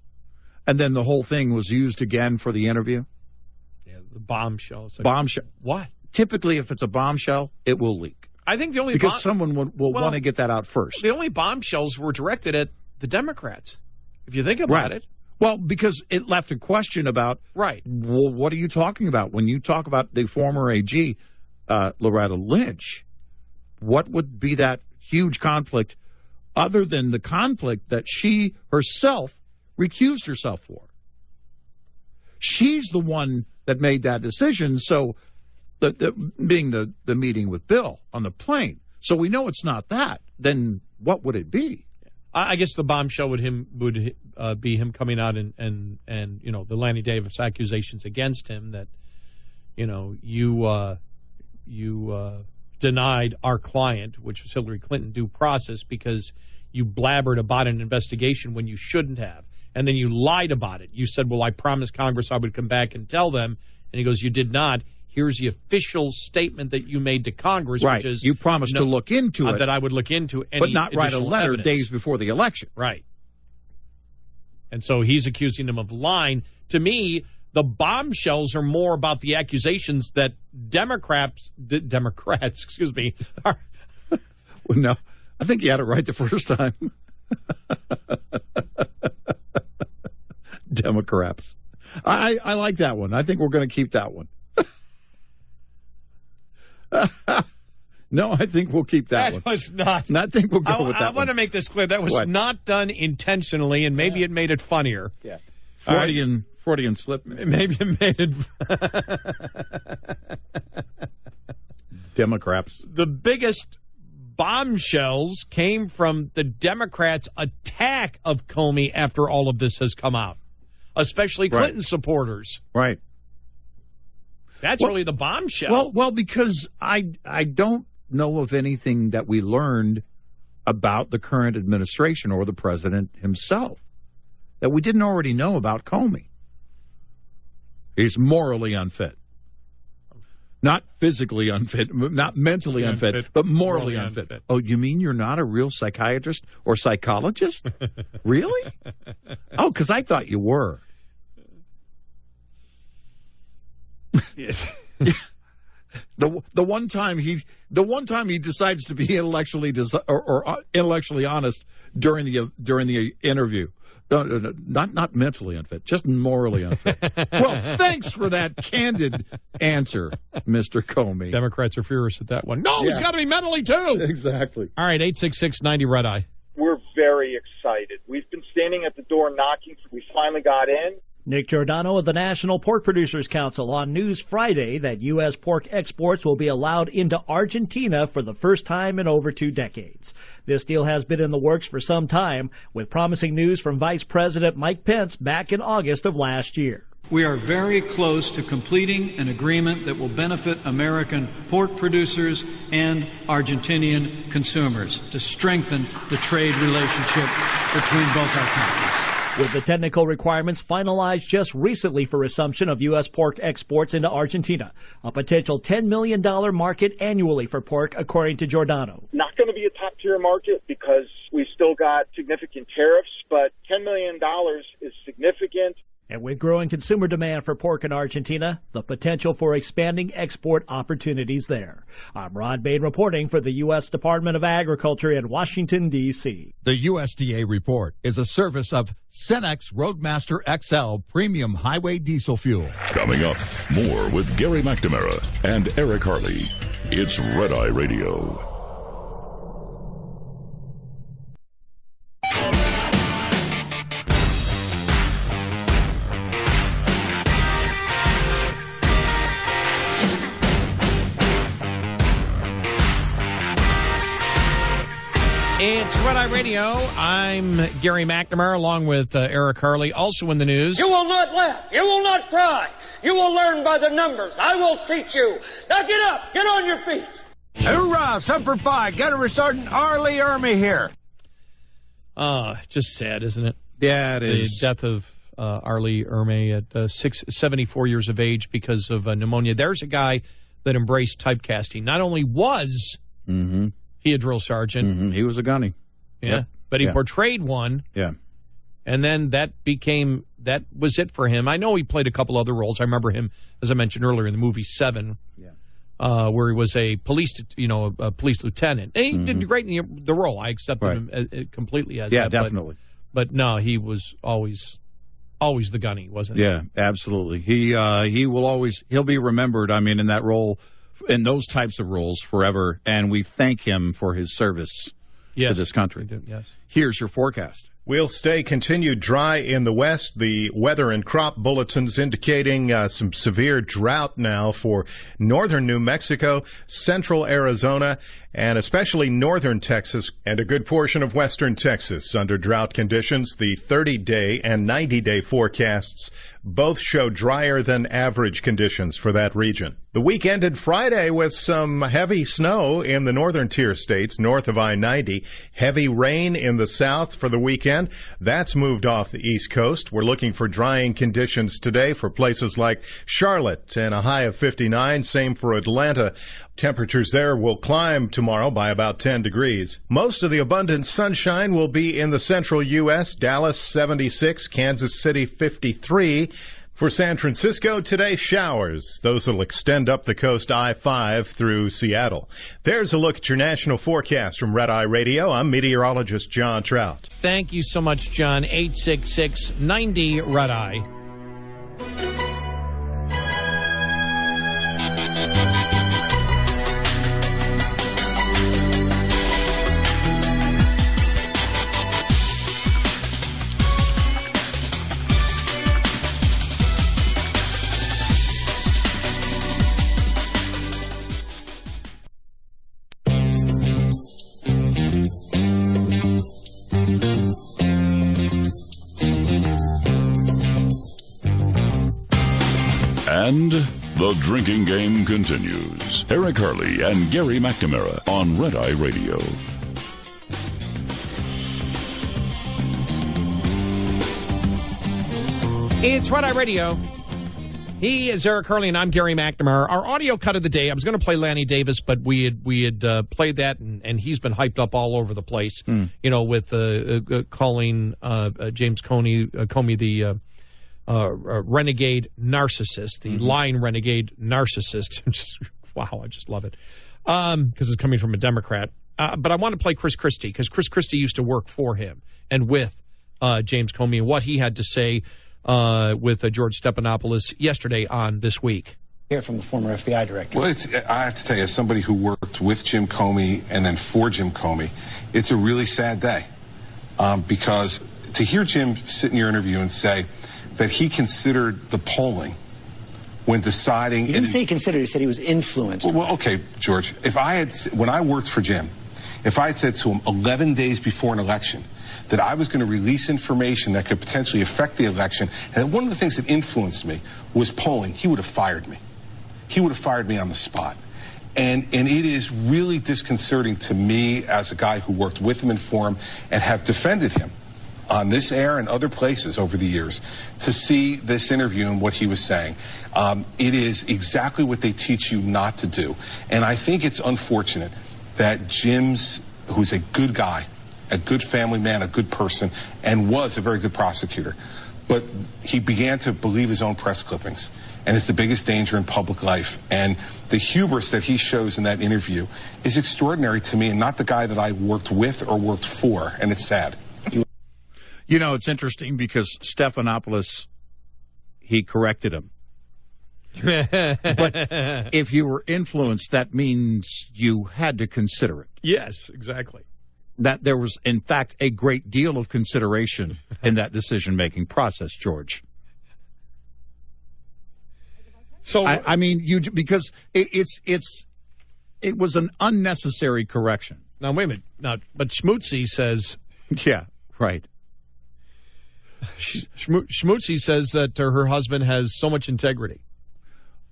and then the whole thing was used again for the interview. Yeah, the bombshell. Like, bombshell. What? Typically, if it's a bombshell, it will leak. I think the only because someone will want to get that out first. The only bombshells were directed at the Democrats, if you think about it. Well, because it left a question about, well, what are you talking about? When you talk about the former AG, Loretta Lynch, what would be that huge conflict other than the conflict that she herself recused herself for? She's the one that made that decision. So being the meeting with Bill on the plane. So we know it's not that. Then what would it be? I guess the bombshell would be him coming out and the Lanny Davis accusations against him that, you denied our client, which was Hillary Clinton, due process because you blabbered about an investigation when you shouldn't have. And then you lied about it. You said, well, I promised Congress I would come back and tell them. And he goes, you did not. Here's the official statement that you made to Congress, right. which is you promised to look into it. That I would look into any but not write a letter evidence. days before the election. Right. And so he's accusing them of lying. To me, the bombshells are more about the accusations that Democrats, are. Well, no, I think you had it right the first time. Democrats. I like that one. I think we're going to keep that one. No, I think we'll keep that one. That was not. I think we'll go with that I want to make this clear. That was not done intentionally, and maybe it made it funnier. Yeah. Freudian slip. Maybe it made it. Democrats. The biggest bombshells came from the Democrats' attack of Comey after all of this has come out, especially Clinton supporters. Right. That's really the bombshell. Well, because I don't know of anything that we learned about the current administration or the president himself that we didn't already know about Comey. He's morally unfit. Not physically unfit, not mentally unfit, but morally unfit. Oh, you mean you're not a real psychiatrist or psychologist? Really? Oh, because I thought you were. Yes. The one time he decides to be intellectually intellectually honest during the interview. Not mentally unfit, just morally unfit. Well, thanks for that candid answer, Mr. Comey. Democrats are furious at that one. No, it's got to be mentally, too. Exactly. All right, 866-90 Red Eye. We're very excited. We've been standing at the door knocking. We finally got in. Nick Giordano of the National Pork Producers Council on News Friday that U.S. pork exports will be allowed into Argentina for the first time in over 2 decades. This deal has been in the works for some time, with promising news from Vice President Mike Pence back in August of last year. We are very close to completing an agreement that will benefit American pork producers and Argentinian consumers to strengthen the trade relationship between both our countries. With the technical requirements finalized just recently for resumption of U.S. pork exports into Argentina, a potential $10 million market annually for pork, according to Giordano. Not going to be a top-tier market because we still got significant tariffs, but $10 million is significant. And with growing consumer demand for pork in Argentina, the potential for expanding export opportunities there. I'm Rod Bain reporting for the U.S. Department of Agriculture in Washington, D.C. The USDA report is a service of Cenex Roadmaster XL Premium Highway Diesel Fuel. Coming up, more with Gary McNamara and Eric Harley. It's Red Eye Radio. It's Red Eye Radio. I'm Gary McNamara along with Eric Harley. Also in the news. You will not laugh. You will not cry. You will learn by the numbers. I will teach you. Now get up. Get on your feet. Hoorah, Semper Fi. Gunnery Sergeant Arlie Ermey here. Just sad, isn't it? Yeah, it is. The death of Arlie Ermey at 74 years of age because of pneumonia. There's a guy that embraced typecasting. Not only was he a drill sergeant. He was a gunny. Yeah. Yep. But he portrayed one. Yeah. And then that was it for him. I know he played a couple other roles. I remember him, as I mentioned earlier, in the movie Seven, where he was a police lieutenant. And he did great in the role. I accept him completely as that. Yeah, definitely. But no, he was always the gunny, wasn't he? Yeah, absolutely. He'll be remembered, I mean, in that role, in those types of roles forever, and we thank him for his service to this country. Yes. Here's your forecast. We'll stay continued dry in the west. The weather and crop bulletins indicating some severe drought now for northern New Mexico, central Arizona, and especially northern Texas, and a good portion of western Texas under drought conditions. The 30-day and 90-day forecasts both show drier than average conditions for that region. The week ended Friday with some heavy snow in the northern tier states north of I-90. Heavy rain in the south for the weekend. That's moved off the East Coast. We're looking for drying conditions today for places like Charlotte and a high of 59. Same for Atlanta. Temperatures there will climb tomorrow by about 10 degrees. Most of the abundant sunshine will be in the central U.S. Dallas 76, Kansas City 53. For San Francisco, today showers. Those will extend up the coast I-5 through Seattle. There's a look at your national forecast from Red Eye Radio. I'm meteorologist John Trout. Thank you so much, John. 866-90-RED-EYE. And the drinking game continues. Eric Harley and Gary McNamara on Red Eye Radio. It's Red Eye Radio. He is Eric Harley, and I'm Gary McNamara. Our audio cut of the day, I was going to play Lanny Davis, but we had played that, and he's been hyped up all over the place, with calling James Comey the renegade narcissist, the lying renegade narcissist. Wow, I just love it, because it's coming from a Democrat. But I want to play Chris Christie, because Chris Christie used to work for him and with James Comey, and what he had to say with George Stephanopoulos yesterday on This Week. Hear from the former FBI director. Well, I have to tell you, as somebody who worked with Jim Comey and then for Jim Comey, it's a really sad day, because to hear Jim sit in your interview and say that he considered the polling when deciding... He didn't say he considered, he said he was influenced. Well, okay, George, when I worked for Jim, if I had said to him 11 days before an election that I was going to release information that could potentially affect the election, and one of the things that influenced me was polling, he would have fired me. He would have fired me on the spot. And it is really disconcerting to me as a guy who worked with him and for him and have defended him on this air and other places over the years, to see this interview and what he was saying. It is exactly what they teach you not to do. And I think it's unfortunate that Jim's, who's a good guy, a good family man, a good person, and was a very good prosecutor, but he began to believe his own press clippings, and it's the biggest danger in public life. And the hubris that he shows in that interview is extraordinary to me, and not the guy that I worked with or worked for, and it's sad. It's interesting because Stephanopoulos, he corrected him. But if you were influenced, that means you had to consider it. Yes, exactly. That there was, in fact, a great deal of consideration in that decision-making process, George. So I mean, because it was an unnecessary correction. Now wait a minute. But Schmutzy says, yeah, right. Schmutzy says that her husband has so much integrity.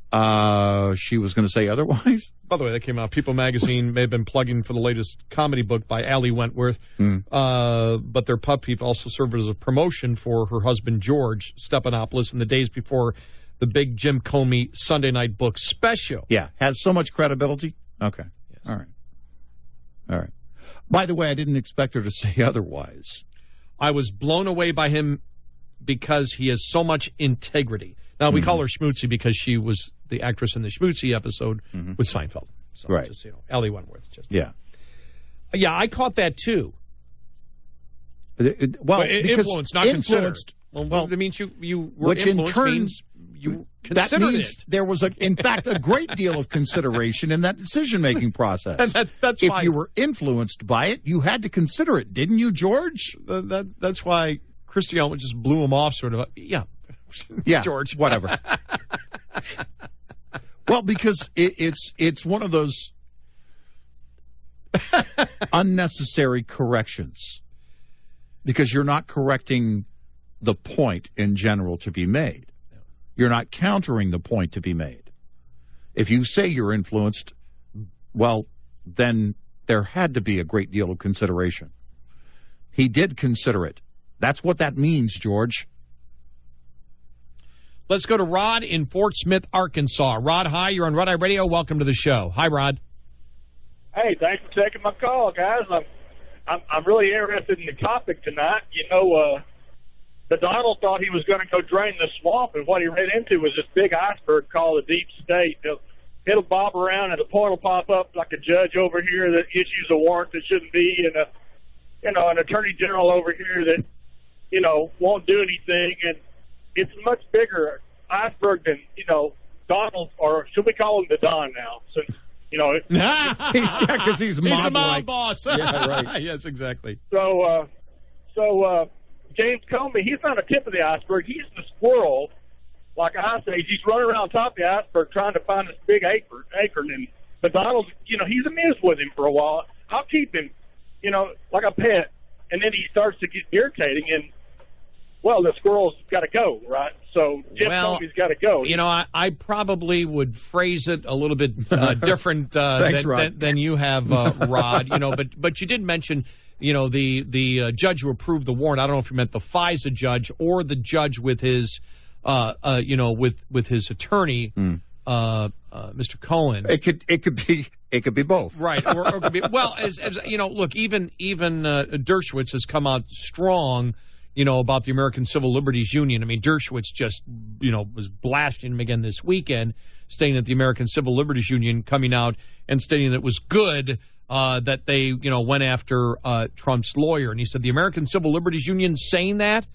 She was going to say otherwise. By the way, that came out. People magazine may have been plugging for the latest comedy book by Ali Wentworth. But their puppy also served as a promotion for her husband, George Stephanopoulos, in the days before the big Jim Comey Sunday night book special. Yeah. Has so much credibility. Okay. Yes. All right. By the way, I didn't expect her to say otherwise. I was blown away by him because he has so much integrity. Now, we call her Schmutzy because she was the actress in the Schmutzy episode with Seinfeld. So right. Just, Ellie Wentworth. Yeah, I caught that too. Well, influence, not considered. Well, that means you were which influenced, in turn means you considered that means it. There was, in fact, a great deal of consideration in that decision-making process. And that's if why you were influenced by it, you had to consider it, didn't you, George? That's why Christian just blew him off, sort of. Yeah, George, whatever. Well, because it's one of those unnecessary corrections, because you're not correcting the point in general to be made. You're not countering the point to be made. If you say you're influenced, well, then there had to be a great deal of consideration. He did consider it. That's what that means, George. Let's go to Rod in Fort Smith, Arkansas. Rod, hi. You're on Red Eye Radio. Welcome to the show. Hi, Rod. Hey, thanks for taking my call, guys. I'm really interested in the topic tonight. You know, the Donald thought he was going to go drain the swamp, and what he ran into was this big iceberg called the deep state. It'll bob around, and the point will pop up like a judge over here that issues a warrant that shouldn't be, and an attorney general over here that won't do anything, and it's a much bigger iceberg than Donald, or should we call him the Don now? So because he's a mob boss. Yeah, right. Yes, exactly. So James Comey, he's not a tip of the iceberg. He's the squirrel, like I say. He's running around top of the iceberg trying to find this big acorn. And but Donald's, he's amused with him for a while. I'll keep him, like a pet. And then he starts to get irritating, and well, the squirrel's got to go, right? So Jim Comey's got to go. I probably would phrase it a little bit different Thanks, than you have, Rod. But you did mention, the judge who approved the warrant. I don't know if you meant the FISA judge or the judge with his, with his attorney, Mr. Cohen. It could be both, right? Or it could be as look, even Dershowitz has come out strong. About the American Civil Liberties Union. I mean, Dershowitz just, was blasting him again this weekend, stating that the American Civil Liberties Union coming out and stating that it was good that they, went after Trump's lawyer. And he said the American Civil Liberties Union saying that,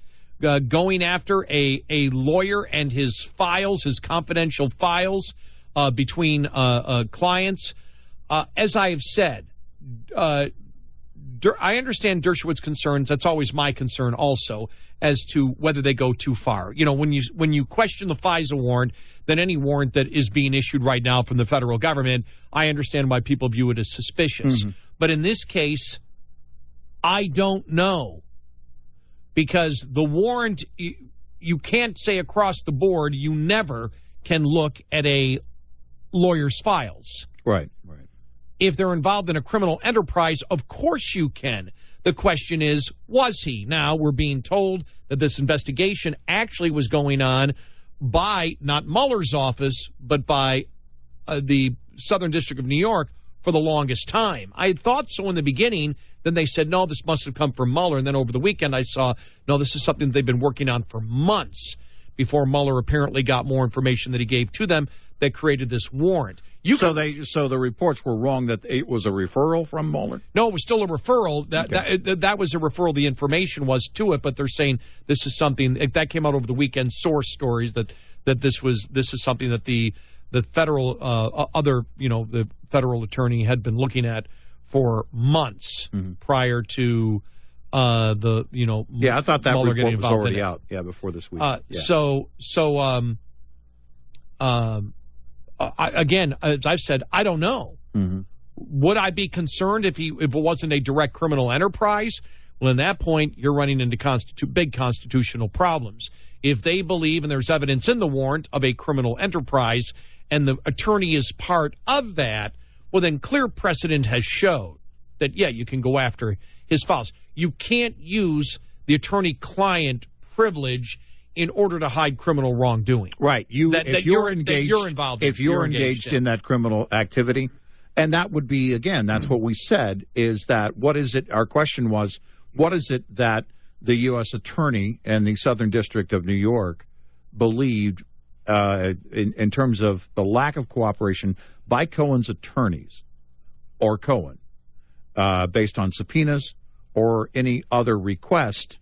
going after a lawyer and his files, his confidential files between clients. As I have said, I understand Dershowitz's concerns. That's always my concern also as to whether they go too far. When you question the FISA warrant, then any warrant that is being issued right now from the federal government, I understand why people view it as suspicious. Mm-hmm. But in this case, I don't know. Because the warrant, you can't say across the board you never can look at a lawyer's files. Right. If they're involved in a criminal enterprise, of course you can. The question is, was he? Now, we're being told that this investigation actually was going on by not Mueller's office, but by the Southern District of New York for the longest time. I had thought so in the beginning. Then they said, no, this must have come from Mueller. And then over the weekend I saw, no, this is something they've been working on for months before Mueller apparently got more information that he gave to them that created this warrant. So the reports were wrong that it was a referral from Mueller? No, it was still a referral. That was a referral. The information was to it, but they're saying this is something that came out over the weekend. Source stories that this is something that the federal the federal attorney had been looking at for months prior to I thought that Mueller report was already out before this week. Again, as I've said, I don't know. Mm-hmm. Would I be concerned if it wasn't a direct criminal enterprise? Well, in that point, you're running into big constitutional problems. If they believe, and there's evidence in the warrant, of a criminal enterprise, and the attorney is part of that, well, then clear precedent has showed that, you can go after his files. You can't use the attorney-client privilege in order to hide criminal wrongdoing. Right. If you're engaged in that criminal activity, and that would be, again, that's what we said, is that what is it, our question was, what is it that the U.S. attorney and the Southern District of New York believed in terms of the lack of cooperation by Cohen's attorneys or Cohen based on subpoenas or any other request?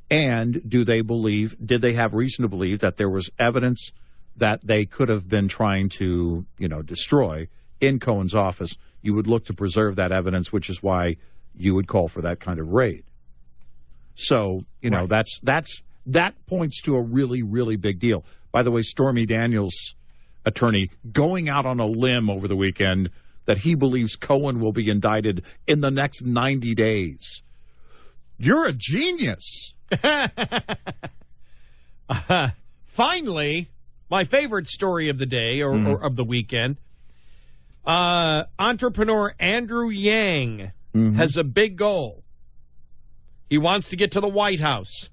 And did they have reason to believe that there was evidence that they could have been trying to, destroy in Cohen's office? You would look to preserve that evidence, which is why you would call for that kind of raid. So, right. That points to a really, really big deal. By the way, Stormy Daniels' attorney going out on a limb over the weekend that he believes Cohen will be indicted in the next 90 days. You're a genius. Finally, my favorite story of the day or of the weekend, entrepreneur Andrew Yang has a big goal. He wants to get to the White House.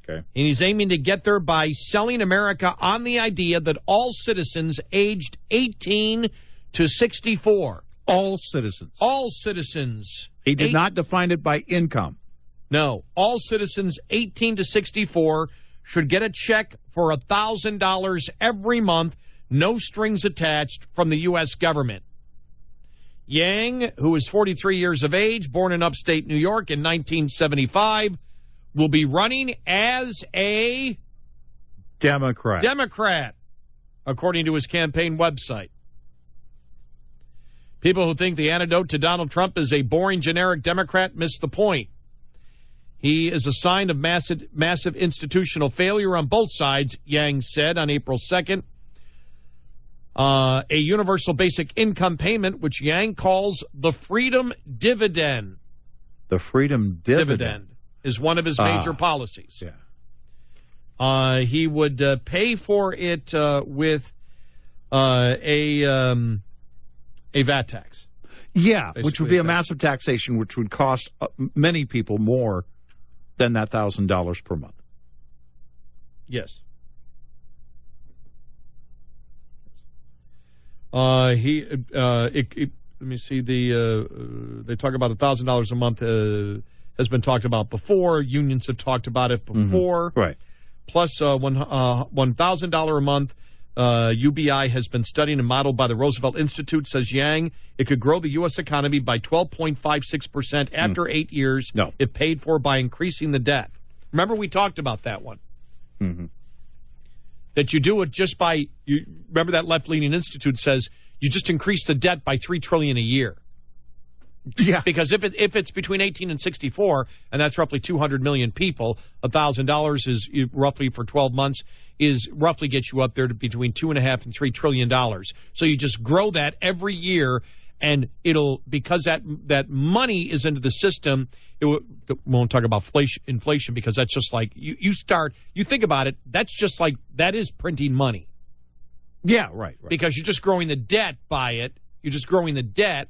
Okay. And he's aiming to get there by selling America on the idea that all citizens aged 18 to 64. All citizens. All citizens. He did not define it by income. No. All citizens 18 to 64 should get a check for $1,000 every month, no strings attached, from the U.S. government. Yang, who is 43 years of age, born in upstate New York in 1975, will be running as a Democrat, according to his campaign website. People who think the antidote to Donald Trump is a boring, generic Democrat miss the point. He is a sign of massive institutional failure on both sides, Yang said on April 2nd. A universal basic income payment, which Yang calls the Freedom Dividend. The Freedom Dividend is one of his major policies. Yeah. He would pay for it with a VAT tax. Yeah, Basically, which would be a massive taxation, which would cost many people more than that $1,000 per month. Yes. Let me see. They talk about $1,000 a month has been talked about before. Unions have talked about it before. Right. Plus $1,000 a month. UBI has been studied and modeled by the Roosevelt Institute, says Yang. It could grow the U.S. economy by 12.56% after 8 years if paid for by increasing the debt. Remember, we talked about that one. Mm-hmm. That you do it just by, remember that left-leaning institute says you just increase the debt by $3 trillion a year. Yeah. Because if it's between 18 and 64, and that's roughly 200 million people, $1,000 is roughly for 12 months is roughly gets you up there to between $2.5 and $3 trillion. So you just grow that every year, and it'll, because that money is into the system. We won't talk about inflation because that's just like you think about it. That's just like that is printing money. Yeah, right. Because you're just growing the debt by it. You're just growing the debt.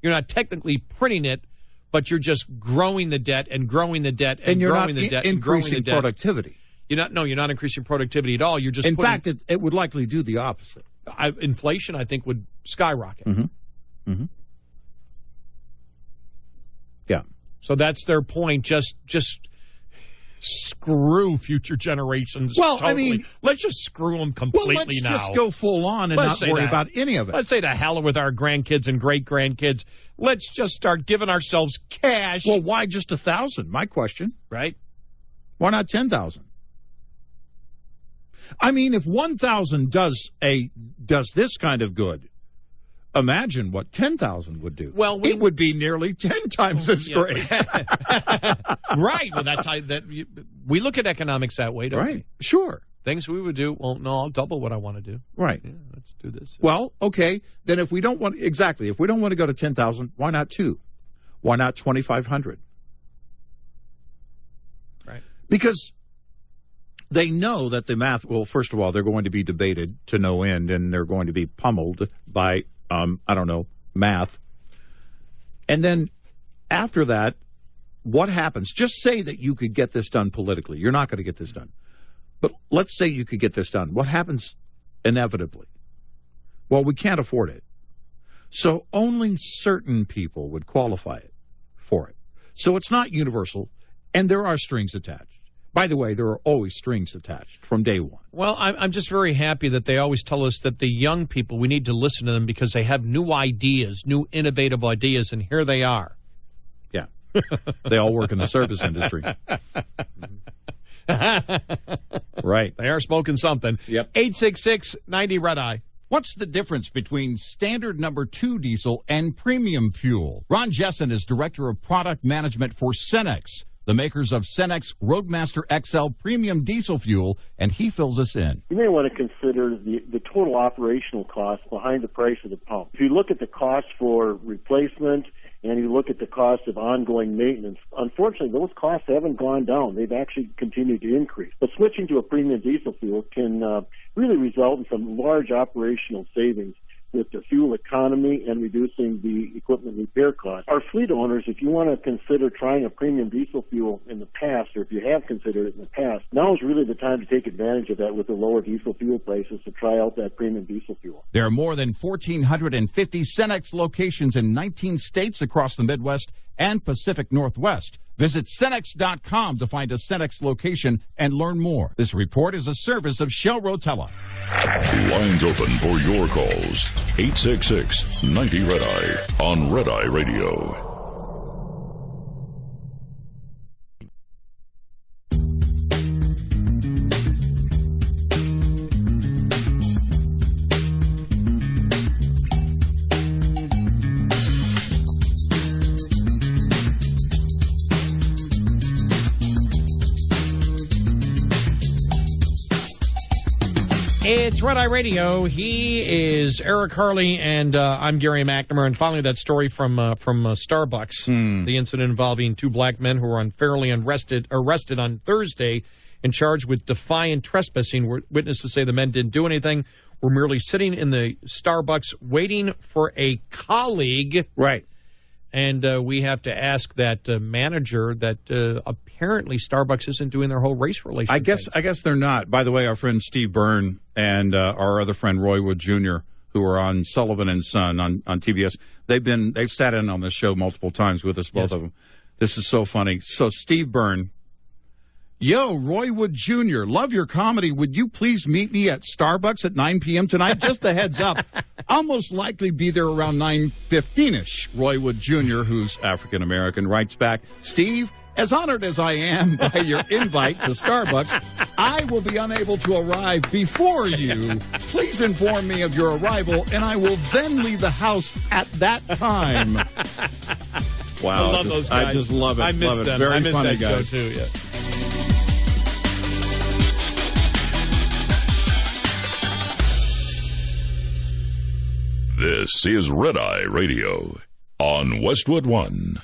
You're not technically printing it, but you're just growing the debt and growing the debt and you're growing not the debt increasing and growing the productivity. You're not increasing productivity at all. You're just in fact, it would likely do the opposite. Inflation, I think, would skyrocket. Mm-hmm. Mm-hmm. Yeah. So that's their point. Just screw future generations. Well, totally. I mean, let's just screw them completely let's now. Just go full on and not worry about any of it. Let's say to hell with our grandkids and great-grandkids. Let's just start giving ourselves cash. Well, why just 1,000? My question. Right. Why not 10,000? I mean, if 1,000 does this kind of good, imagine what 10,000 would do. Well, it would be nearly 10 times as great. Right. Well, that's how we look at economics that way, don't we? Sure. Things we would do. Well, no, I'll double what I want to do. Right. Yeah, let's do this. Well, okay. Then if we don't want to go to 10,000, why not 2? Why not 2,500? Right. Because they know that the math, well, first of all, they're going to be debated to no end, and they're going to be pummeled by, math. And then after that, what happens? Just say that you could get this done politically. You're not going to get this done. But let's say you could get this done. What happens inevitably? Well, we can't afford it. So only certain people would qualify for it. So it's not universal, and there are strings attached. By the way, there are always strings attached from day one. Well, I'm just very happy that they always tell us that the young people, we need to listen to them because they have new ideas, new innovative ideas, and here they are. Yeah. They all work in the service industry. Right. They are smoking something. Yep. 866-90-RED-EYE. What's the difference between standard number 2 diesel and premium fuel? Ron Jessen is Director of Product Management for Cenex, the makers of Cenex Roadmaster XL Premium Diesel Fuel, and he fills us in. You may want to consider the total operational cost behind the price of the pump. If you look at the cost for replacement and you look at the cost of ongoing maintenance, unfortunately, those costs haven't gone down. They've actually continued to increase. But switching to a premium diesel fuel can really result in some large operational savings with the fuel economy and reducing the equipment repair costs. Our fleet owners, if you want to consider trying a premium diesel fuel in the past, or if you have considered it in the past, now is really the time to take advantage of that with the lower diesel fuel prices to try out that premium diesel fuel. There are more than 1,450 Cenex locations in 19 states across the Midwest and Pacific Northwest. Visit Cenex.com to find a Cenex location and learn more. This report is a service of Shell Rotella. Lines open for your calls. 866-90-RED-EYE on Red Eye Radio. It's Red Eye Radio. He is Eric Harley, and I'm Gary McNamara. And finally, that story from Starbucks, the incident involving two black men who were unfairly arrested on Thursday and charged with defiant trespassing. Witnesses say the men didn't do anything, were merely sitting in the Starbucks waiting for a colleague. Right. And we have to ask that manager that apparently Starbucks isn't doing their whole race relationship. I guess they're not. By the way, our friend Steve Byrne and our other friend Roy Wood Jr., who are on Sullivan and Son on TBS, they've sat in on this show multiple times with us, both of them. This is so funny. So Steve Byrne, yo, Roy Wood Jr., love your comedy. Would you please meet me at Starbucks at 9 p.m. tonight? Just a heads up. I'll most likely be there around 9:15-ish. Roy Wood Jr., who's African-American, writes back, Steve, as honored as I am by your invite to Starbucks, I will be unable to arrive before you. Please inform me of your arrival, and I will then leave the house at that time. Wow. I love those guys. I just love it. I miss them. Very I miss funny that guys. show, too, yeah. This is Red Eye Radio on Westwood One.